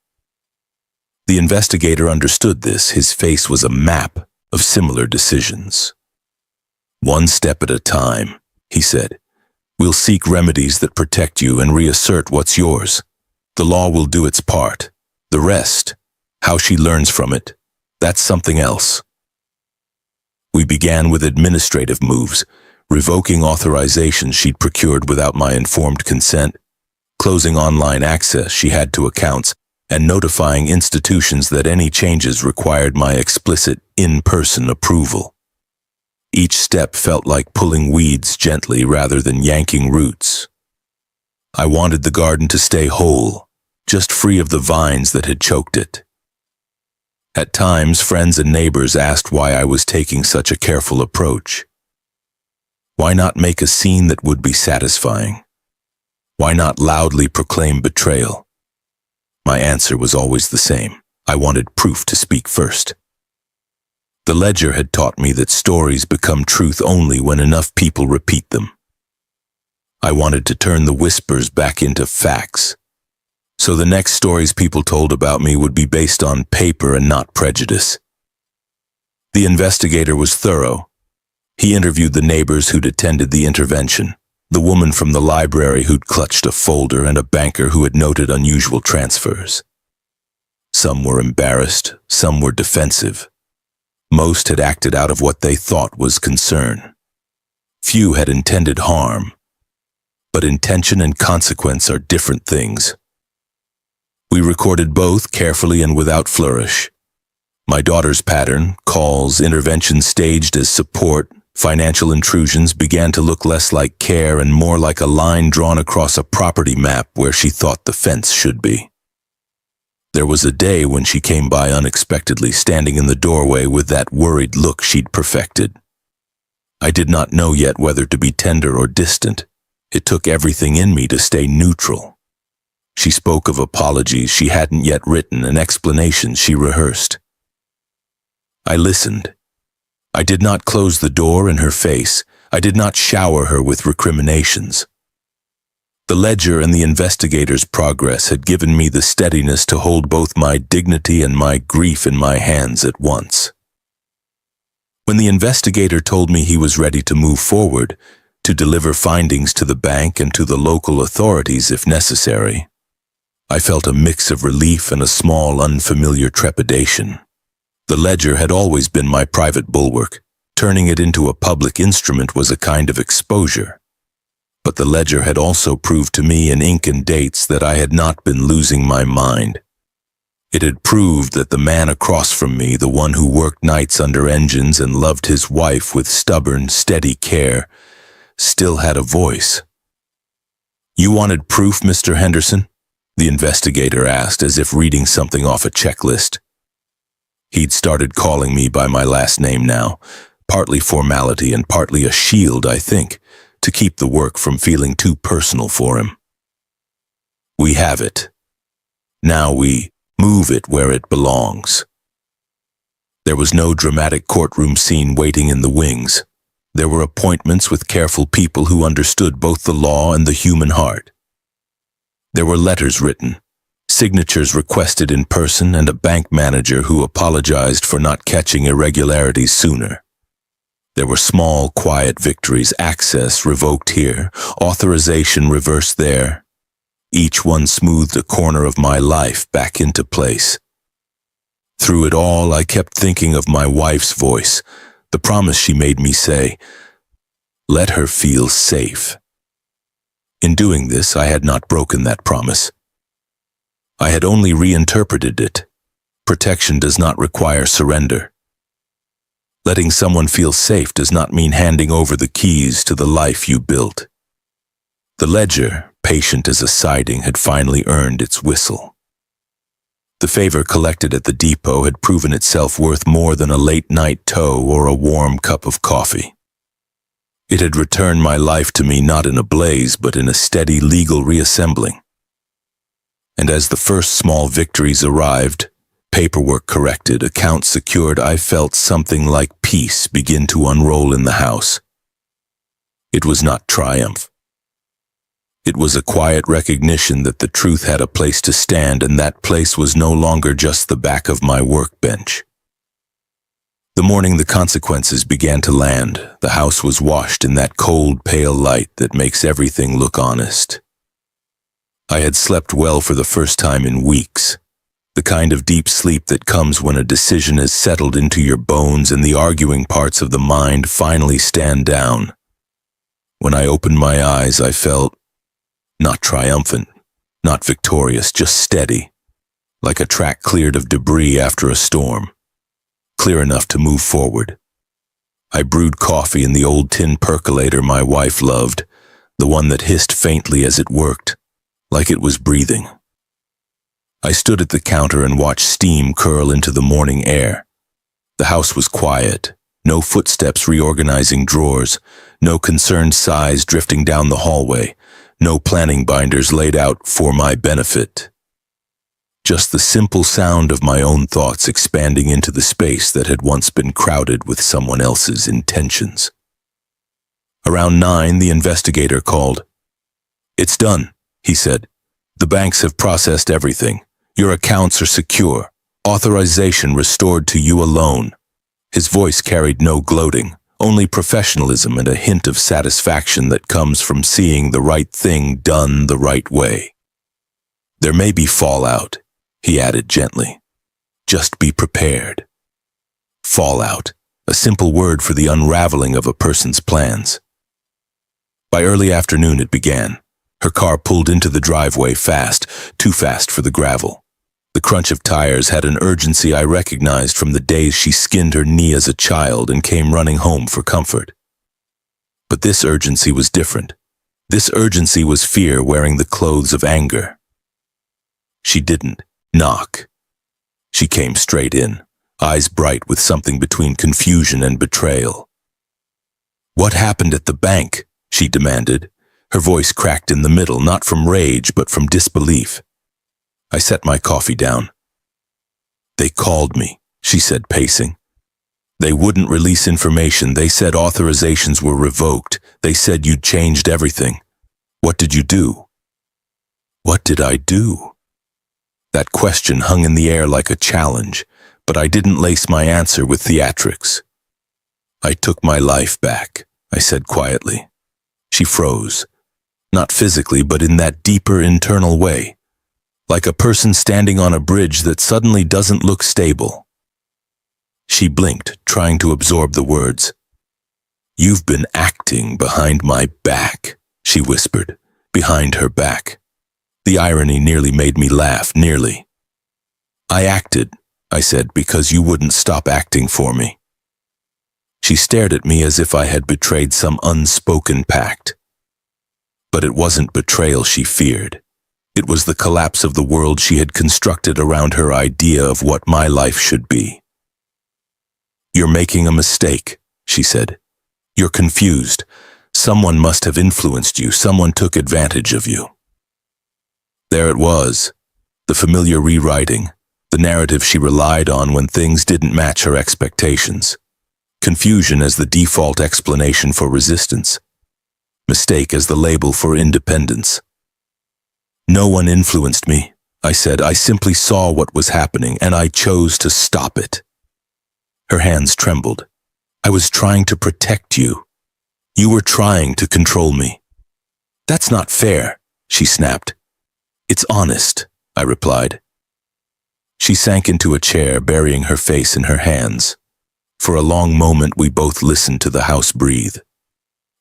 The investigator understood this. His face was a map of similar decisions. "One step at a time," he said. "We'll seek remedies that protect you and reassert what's yours. The law will do its part. The rest, how she learns from it, that's something else." We began with administrative moves, revoking authorizations she'd procured without my informed consent, closing online access she had to accounts, and notifying institutions that any changes required my explicit, in-person approval. Each step felt like pulling weeds gently rather than yanking roots. I wanted the garden to stay whole, just free of the vines that had choked it. At times, friends and neighbors asked why I was taking such a careful approach. Why not make a scene that would be satisfying? Why not loudly proclaim betrayal? My answer was always the same. I wanted proof to speak first. The ledger had taught me that stories become truth only when enough people repeat them. I wanted to turn the whispers back into facts, so the next stories people told about me would be based on paper and not prejudice. The investigator was thorough. He interviewed the neighbors who'd attended the intervention, the woman from the library who'd clutched a folder, and a banker who had noted unusual transfers. Some were embarrassed, some were defensive. Most had acted out of what they thought was concern. Few had intended harm. But intention and consequence are different things. We recorded both carefully and without flourish. My daughter's pattern, calls, interventions staged as support, financial intrusions began to look less like care and more like a line drawn across a property map where she thought the fence should be. There was a day when she came by unexpectedly, standing in the doorway with that worried look she'd perfected. I did not know yet whether to be tender or distant. It took everything in me to stay neutral. She spoke of apologies she hadn't yet written and explanations she rehearsed. I listened. I did not close the door in her face. I did not shower her with recriminations. The ledger and the investigator's progress had given me the steadiness to hold both my dignity and my grief in my hands at once. When the investigator told me he was ready to move forward, to deliver findings to the bank and to the local authorities if necessary, I felt a mix of relief and a small, unfamiliar trepidation. The ledger had always been my private bulwark. Turning it into a public instrument was a kind of exposure. But the ledger had also proved to me in ink and dates that I had not been losing my mind. It had proved that the man across from me, the one who worked nights under engines and loved his wife with stubborn, steady care, still had a voice. "You wanted proof, Mr. Henderson?" the investigator asked, as if reading something off a checklist. He'd started calling me by my last name now, partly formality and partly a shield, I think, to keep the work from feeling too personal for him. "We have it. Now we move it where it belongs." There was no dramatic courtroom scene waiting in the wings. There were appointments with careful people who understood both the law and the human heart. There were letters written, signatures requested in person, and a bank manager who apologized for not catching irregularities sooner. There were small, quiet victories, access revoked here, authorization reversed there. Each one smoothed a corner of my life back into place. Through it all, I kept thinking of my wife's voice, the promise she made me say, "Let her feel safe." In doing this, I had not broken that promise. I had only reinterpreted it. Protection does not require surrender. Letting someone feel safe does not mean handing over the keys to the life you built. The ledger, patient as a siding, had finally earned its whistle. The favor collected at the depot had proven itself worth more than a late-night tow or a warm cup of coffee. It had returned my life to me not in a blaze, but in a steady legal reassembling. And as the first small victories arrived, paperwork corrected, accounts secured, I felt something like peace begin to unroll in the house. It was not triumph. It was a quiet recognition that the truth had a place to stand, and that place was no longer just the back of my workbench. The morning the consequences began to land, the house was washed in that cold, pale light that makes everything look honest. I had slept well for the first time in weeks. The kind of deep sleep that comes when a decision has settled into your bones and the arguing parts of the mind finally stand down. When I opened my eyes, I felt not triumphant, not victorious, just steady, like a track cleared of debris after a storm, clear enough to move forward. I brewed coffee in the old tin percolator my wife loved, the one that hissed faintly as it worked, like it was breathing. I stood at the counter and watched steam curl into the morning air. The house was quiet, no footsteps reorganizing drawers, no concerned sighs drifting down the hallway, no planning binders laid out for my benefit. Just the simple sound of my own thoughts expanding into the space that had once been crowded with someone else's intentions. Around 9, the investigator called. "It's done," he said. "The banks have processed everything. Your accounts are secure. Authorization restored to you alone." His voice carried no gloating, only professionalism and a hint of satisfaction that comes from seeing the right thing done the right way. There may be fallout, he added gently. Just be prepared. Fallout, a simple word for the unraveling of a person's plans. By early afternoon it began. Her car pulled into the driveway fast, too fast for the gravel. The crunch of tires had an urgency I recognized from the days she skinned her knee as a child and came running home for comfort. But this urgency was different. This urgency was fear wearing the clothes of anger. She didn't knock. She came straight in, eyes bright with something between confusion and betrayal. "What happened at the bank?" she demanded. Her voice cracked in the middle, not from rage, but from disbelief. I set my coffee down. "They called me," she said, pacing. "They wouldn't release information. They said authorizations were revoked. They said you'd changed everything. What did you do?" What did I do? That question hung in the air like a challenge, but I didn't lace my answer with theatrics. "I took my life back," I said quietly. She froze. Not physically, but in that deeper internal way. Like a person standing on a bridge that suddenly doesn't look stable. She blinked, trying to absorb the words. "You've been acting behind my back," she whispered, behind her back. The irony nearly made me laugh, nearly. "I acted," I said, "because you wouldn't stop acting for me." She stared at me as if I had betrayed some unspoken pact. But it wasn't betrayal she feared. It was the collapse of the world she had constructed around her idea of what my life should be. "You're making a mistake," she said. "You're confused. Someone must have influenced you. Someone took advantage of you." There it was, the familiar rewriting, the narrative she relied on when things didn't match her expectations. Confusion as the default explanation for resistance. Mistake as the label for independence. "No one influenced me," I said. "I simply saw what was happening, and I chose to stop it." Her hands trembled. "I was trying to protect you. You were trying to control me." "That's not fair," she snapped. "It's honest," I replied. She sank into a chair, burying her face in her hands. For a long moment we both listened to the house breathe.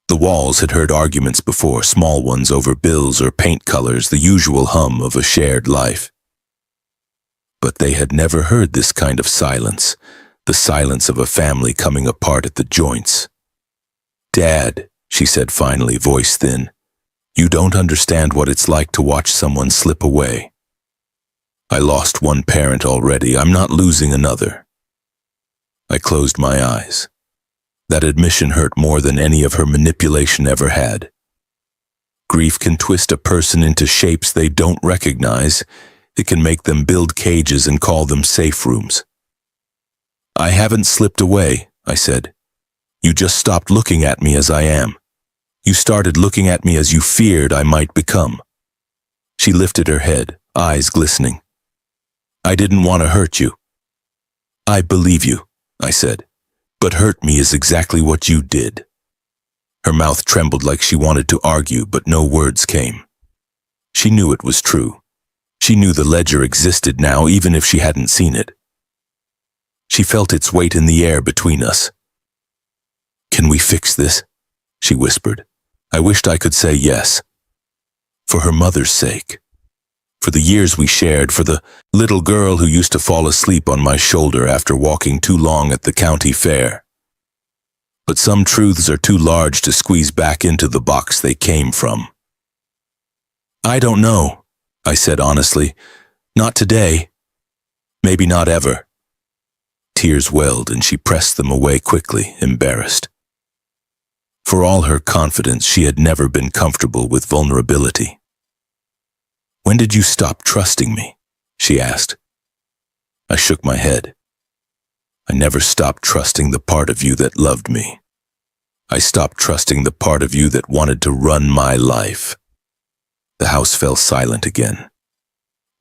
The walls had heard arguments before, small ones over bills or paint colors, the usual hum of a shared life. But they had never heard this kind of silence, the silence of a family coming apart at the joints. "Dad," she said finally, voice thin, "you don't understand what it's like to watch someone slip away. I lost one parent already. I'm not losing another." I closed my eyes. That admission hurt more than any of her manipulation ever had. Grief can twist a person into shapes they don't recognize. It can make them build cages and call them safe rooms. "I haven't slipped away," I said. "You just stopped looking at me as I am. You started looking at me as you feared I might become." She lifted her head, eyes glistening. "I didn't want to hurt you." "I believe you," I said. "But hurt me is exactly what you did." Her mouth trembled like she wanted to argue, but no words came. She knew it was true. She knew the ledger existed now, even if she hadn't seen it. She felt its weight in the air between us. "Can we fix this?" she whispered. I wished I could say yes. For her mother's sake. For the years we shared, for the little girl who used to fall asleep on my shoulder after walking too long at the county fair. But some truths are too large to squeeze back into the box they came from. "I don't know," I said honestly. "Not today. Maybe not ever." Tears welled and she pressed them away quickly, embarrassed. For all her confidence, she had never been comfortable with vulnerability. "When did you stop trusting me?" she asked. I shook my head. "I never stopped trusting the part of you that loved me. I stopped trusting the part of you that wanted to run my life." The house fell silent again.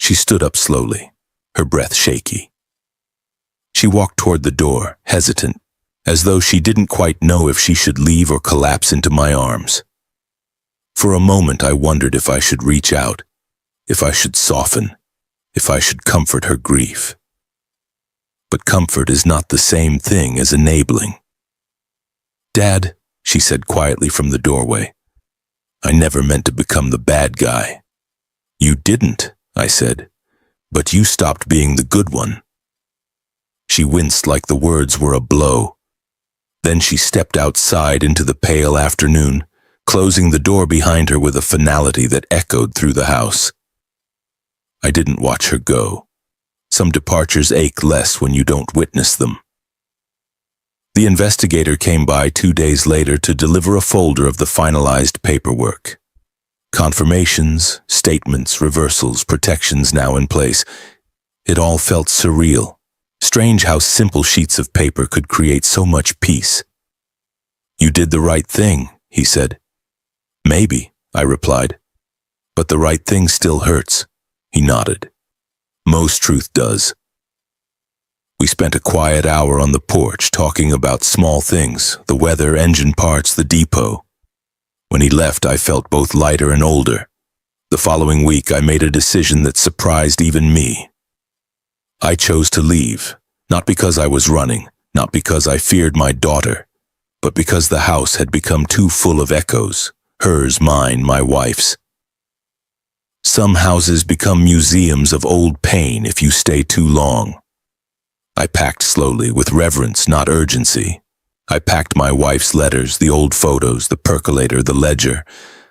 She stood up slowly, her breath shaky. She walked toward the door, hesitant, as though she didn't quite know if she should leave or collapse into my arms. For a moment I wondered if I should reach out, if I should soften, if I should comfort her grief. But comfort is not the same thing as enabling. "Dad," she said quietly from the doorway, "I never meant to become the bad guy." "You didn't," I said, "but you stopped being the good one." She winced like the words were a blow. Then she stepped outside into the pale afternoon, closing the door behind her with a finality that echoed through the house. I didn't watch her go. Some departures ache less when you don't witness them. The investigator came by 2 days later to deliver a folder of the finalized paperwork. Confirmations, statements, reversals, protections now in place. It all felt surreal. Strange how simple sheets of paper could create so much peace. "You did the right thing," he said. "Maybe," I replied. "But the right thing still hurts." He nodded. "Most truth does." We spent a quiet hour on the porch talking about small things, the weather, engine parts, the depot. When he left, I felt both lighter and older. The following week, I made a decision that surprised even me. I chose to leave, not because I was running, not because I feared my daughter, but because the house had become too full of echoes, hers, mine, my wife's. Some houses become museums of old pain if you stay too long. I packed slowly, with reverence, not urgency. I packed my wife's letters, the old photos, the percolator, the ledger.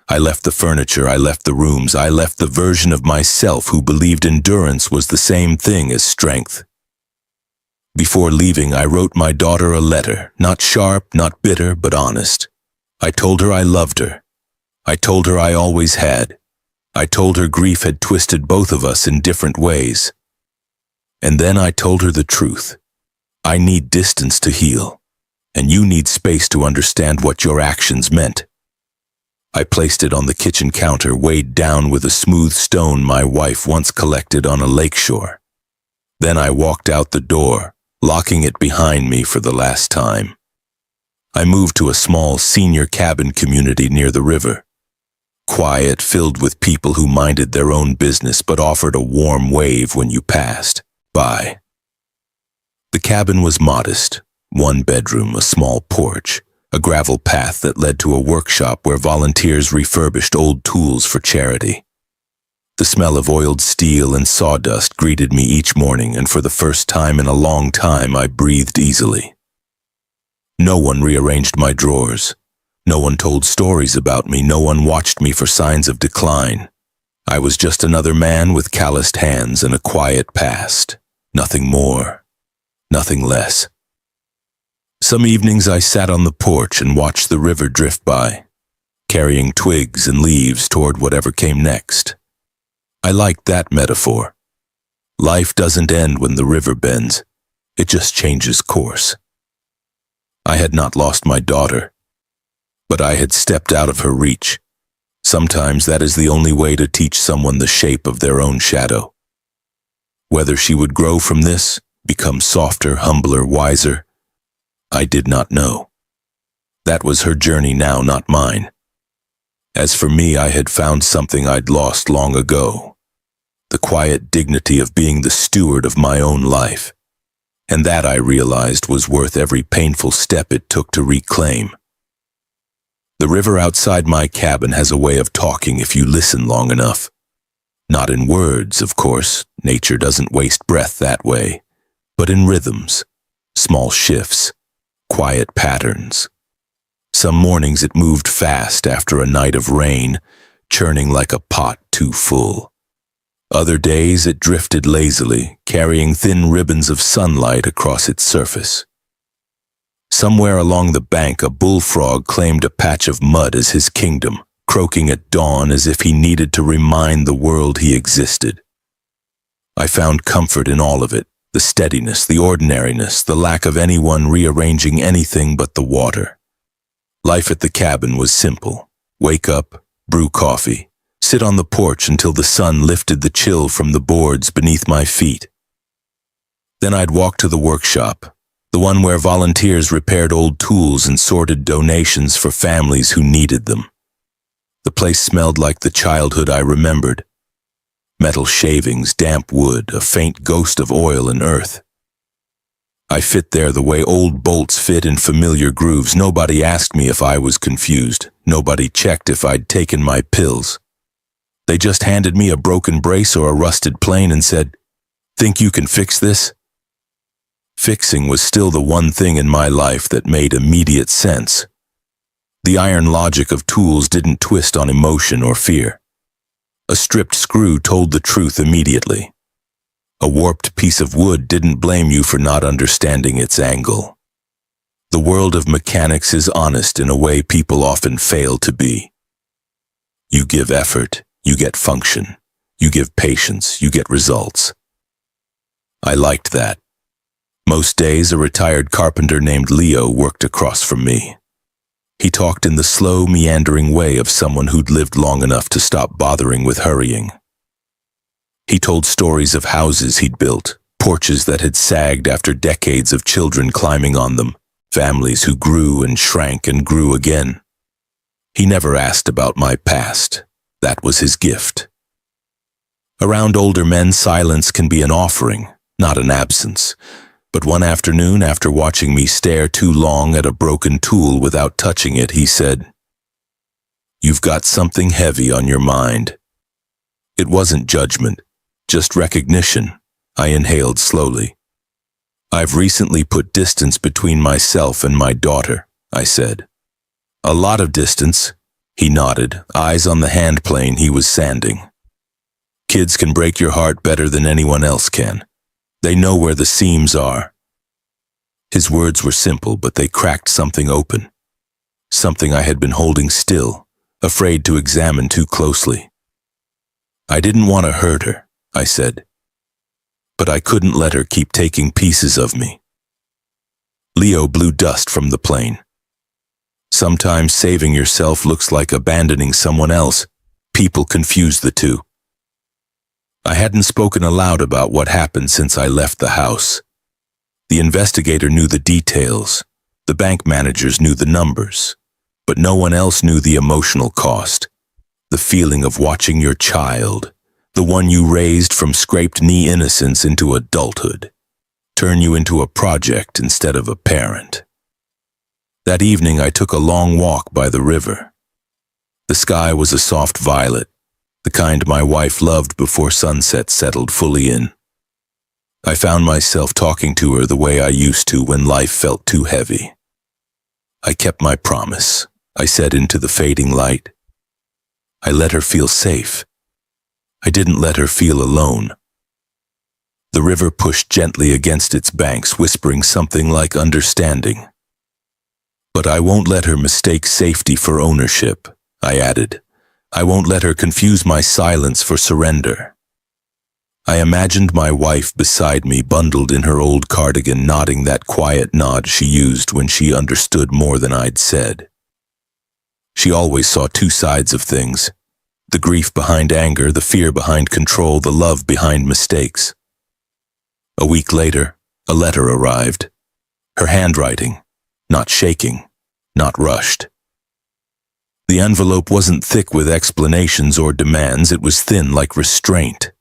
I left the furniture, I left the rooms, I left the version of myself who believed endurance was the same thing as strength. Before leaving, I wrote my daughter a letter, not sharp, not bitter, but honest. I told her I loved her. I told her I always had. I told her grief had twisted both of us in different ways. And then I told her the truth. I need distance to heal, and you need space to understand what your actions meant. I placed it on the kitchen counter, weighed down with a smooth stone my wife once collected on a lakeshore. Then I walked out the door, locking it behind me for the last time. I moved to a small senior cabin community near the river. Quiet, filled with people who minded their own business but offered a warm wave when you passed by. The cabin was modest, 1 bedroom, a small porch, a gravel path that led to a workshop where volunteers refurbished old tools for charity. The smell of oiled steel and sawdust greeted me each morning, and for the first time in a long time I breathed easily. No one rearranged my drawers. No one told stories about me. No one watched me for signs of decline. I was just another man with calloused hands and a quiet past. Nothing more, nothing less. Some evenings I sat on the porch and watched the river drift by, carrying twigs and leaves toward whatever came next. I liked that metaphor. Life doesn't end when the river bends. It just changes course. I had not lost my daughter, but I had stepped out of her reach. Sometimes that is the only way to teach someone the shape of their own shadow. Whether she would grow from this, become softer, humbler, wiser, I did not know. That was her journey now, not mine. As for me, I had found something I'd lost long ago. The quiet dignity of being the steward of my own life. And that, I realized, was worth every painful step it took to reclaim. The river outside my cabin has a way of talking if you listen long enough. Not in words, of course. Nature doesn't waste breath that way. But in rhythms, small shifts, quiet patterns. Some mornings it moved fast after a night of rain, churning like a pot too full. Other days it drifted lazily, carrying thin ribbons of sunlight across its surface. Somewhere along the bank, a bullfrog claimed a patch of mud as his kingdom, croaking at dawn as if he needed to remind the world he existed. I found comfort in all of it, the steadiness, the ordinariness, the lack of anyone rearranging anything but the water. Life at the cabin was simple. Wake up, brew coffee, sit on the porch until the sun lifted the chill from the boards beneath my feet. Then I'd walk to the workshop, The one where volunteers repaired old tools and sorted donations for families who needed them. The place smelled like the childhood I remembered. Metal shavings, damp wood, a faint ghost of oil and earth. I fit there the way old bolts fit in familiar grooves. Nobody asked me if I was confused. Nobody checked if I'd taken my pills. They just handed me a broken brace or a rusted plane and said, "Think you can fix this?" Fixing was still the one thing in my life that made immediate sense. The iron logic of tools didn't twist on emotion or fear. A stripped screw told the truth immediately. A warped piece of wood didn't blame you for not understanding its angle. The world of mechanics is honest in a way people often fail to be. You give effort, you get function. You give patience, you get results. I liked that. Most days, a retired carpenter named Leo worked across from me. He talked in the slow, meandering way of someone who'd lived long enough to stop bothering with hurrying. He told stories of houses he'd built, porches that had sagged after decades of children climbing on them, families who grew and shrank and grew again. He never asked about my past. That was his gift. Around older men, silence can be an offering, not an absence. But one afternoon, after watching me stare too long at a broken tool without touching it, he said, "You've got something heavy on your mind." It wasn't judgment, just recognition. I inhaled slowly. "I've recently put distance between myself and my daughter," I said. "A lot of distance." He nodded, eyes on the hand plane he was sanding. "Kids can break your heart better than anyone else can. They know where the seams are." His words were simple, but they cracked something open. Something I had been holding still, afraid to examine too closely. "I didn't want to hurt her," I said. "But I couldn't let her keep taking pieces of me." Leo blew dust from the plane. "Sometimes saving yourself looks like abandoning someone else. People confuse the two." I hadn't spoken aloud about what happened since I left the house. The investigator knew the details. The bank managers knew the numbers. But no one else knew the emotional cost. The feeling of watching your child, the one you raised from scraped-knee innocence into adulthood, turn you into a project instead of a parent. That evening I took a long walk by the river. The sky was a soft violet, the kind my wife loved before sunset settled fully in. I found myself talking to her the way I used to when life felt too heavy. I kept my promise, I said into the fading light. I let her feel safe. I didn't let her feel alone. The river pushed gently against its banks, whispering something like understanding. "But I won't let her mistake safety for ownership," I added. "I won't let her confuse my silence for surrender." I imagined my wife beside me, bundled in her old cardigan, nodding that quiet nod she used when she understood more than I'd said. She always saw two sides of things: the grief behind anger, the fear behind control, the love behind mistakes. A week later, a letter arrived. Her handwriting, not shaking, not rushed. The envelope wasn't thick with explanations or demands. It was thin like restraint,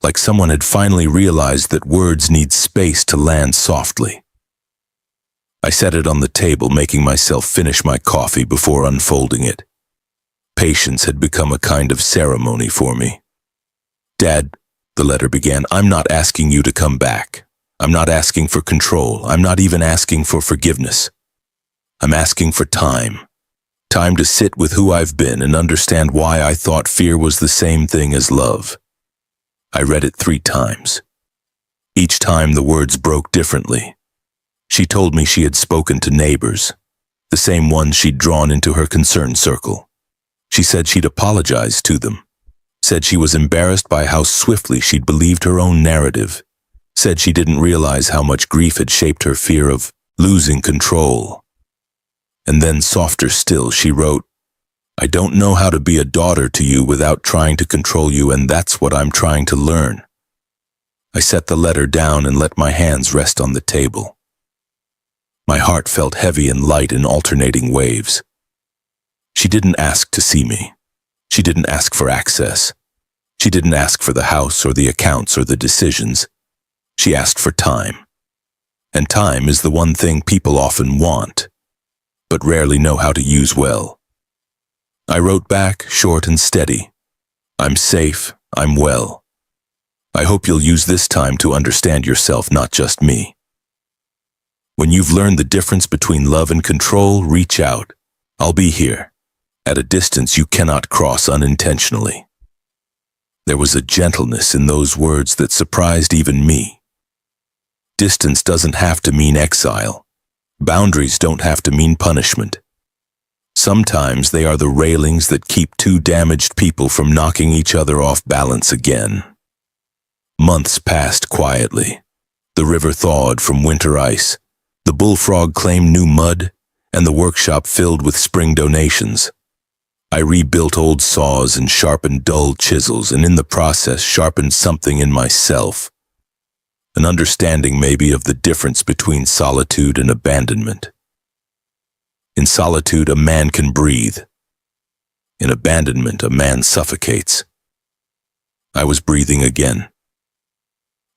like someone had finally realized that words need space to land softly. I set it on the table, making myself finish my coffee before unfolding it. Patience had become a kind of ceremony for me. "Dad," the letter began, "I'm not asking you to come back. I'm not asking for control. I'm not even asking for forgiveness. I'm asking for time. Time to sit with who I've been and understand why I thought fear was the same thing as love." I read it 3 times. Each time the words broke differently. She told me she had spoken to neighbors, the same ones she'd drawn into her concern circle. She said she'd apologized to them, said she was embarrassed by how swiftly she'd believed her own narrative, said she didn't realize how much grief had shaped her fear of losing control. And then, softer still, she wrote, "I don't know how to be a daughter to you without trying to control you, and that's what I'm trying to learn." I set the letter down and let my hands rest on the table. My heart felt heavy and light in alternating waves. She didn't ask to see me. She didn't ask for access. She didn't ask for the house or the accounts or the decisions. She asked for time. And time is the one thing people often want, but rarely know how to use well. I wrote back, short and steady. I'm safe, I'm well. I hope you'll use this time to understand yourself, not just me. When you've learned the difference between love and control, reach out. I'll be here, at a distance you cannot cross unintentionally. There was a gentleness in those words that surprised even me. Distance doesn't have to mean exile. Boundaries don't have to mean punishment. Sometimes they are the railings that keep two damaged people from knocking each other off balance again. Months passed quietly. The river thawed from winter ice. The bullfrog claimed new mud, and the workshop filled with spring donations. I rebuilt old saws and sharpened dull chisels, and in the process sharpened something in myself. An understanding maybe of the difference between solitude and abandonment. In solitude, a man can breathe. In abandonment, a man suffocates. I was breathing again.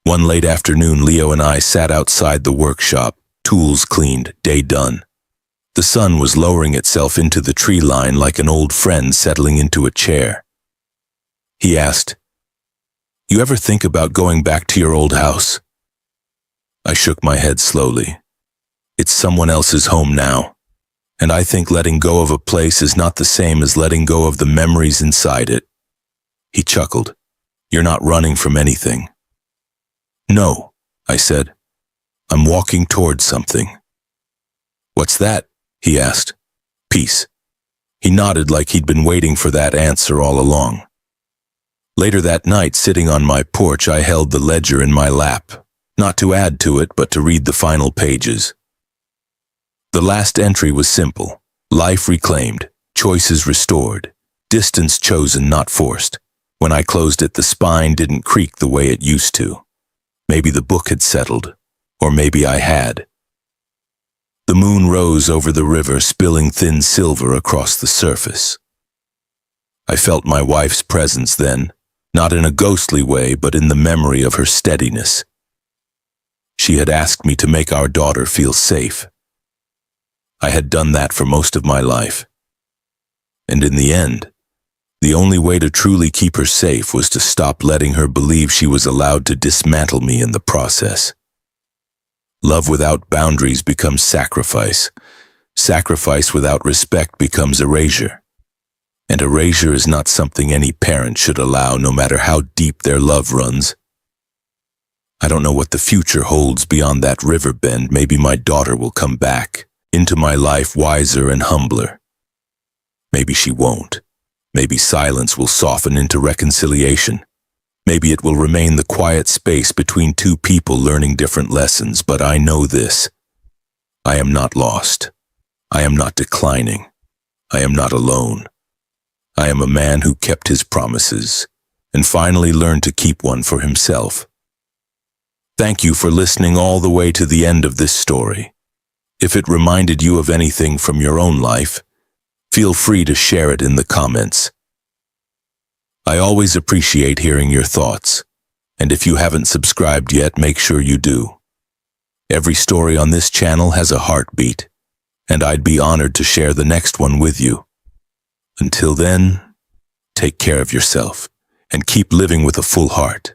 One late afternoon, Leo and I sat outside the workshop, tools cleaned, day done. The sun was lowering itself into the tree line like an old friend settling into a chair. He asked, "You ever think about going back to your old house?" I shook my head slowly. It's someone else's home now, and I think letting go of a place is not the same as letting go of the memories inside it. He chuckled. "You're not running from anything." "No," I said. "I'm walking towards something." "What's that?" he asked. "Peace." He nodded like he'd been waiting for that answer all along. Later that night, sitting on my porch, I held the ledger in my lap, not to add to it, but to read the final pages. The last entry was simple: life reclaimed, choices restored, distance chosen, not forced. When I closed it, the spine didn't creak the way it used to. Maybe the book had settled, or maybe I had. The moon rose over the river, spilling thin silver across the surface. I felt my wife's presence then, not in a ghostly way, but in the memory of her steadiness. She had asked me to make our daughter feel safe. I had done that for most of my life. And in the end, the only way to truly keep her safe was to stop letting her believe she was allowed to dismantle me in the process. Love without boundaries becomes sacrifice. Sacrifice without respect becomes erasure. And erasure is not something any parent should allow, no matter how deep their love runs. I don't know what the future holds beyond that river bend. Maybe my daughter will come back into my life wiser and humbler. Maybe she won't. Maybe silence will soften into reconciliation. Maybe it will remain the quiet space between two people learning different lessons, but I know this. I am not lost. I am not declining. I am not alone. I am a man who kept his promises and finally learned to keep one for himself. Thank you for listening all the way to the end of this story. If it reminded you of anything from your own life, feel free to share it in the comments. I always appreciate hearing your thoughts, and if you haven't subscribed yet, make sure you do. Every story on this channel has a heartbeat, and I'd be honored to share the next one with you. Until then, take care of yourself and keep living with a full heart.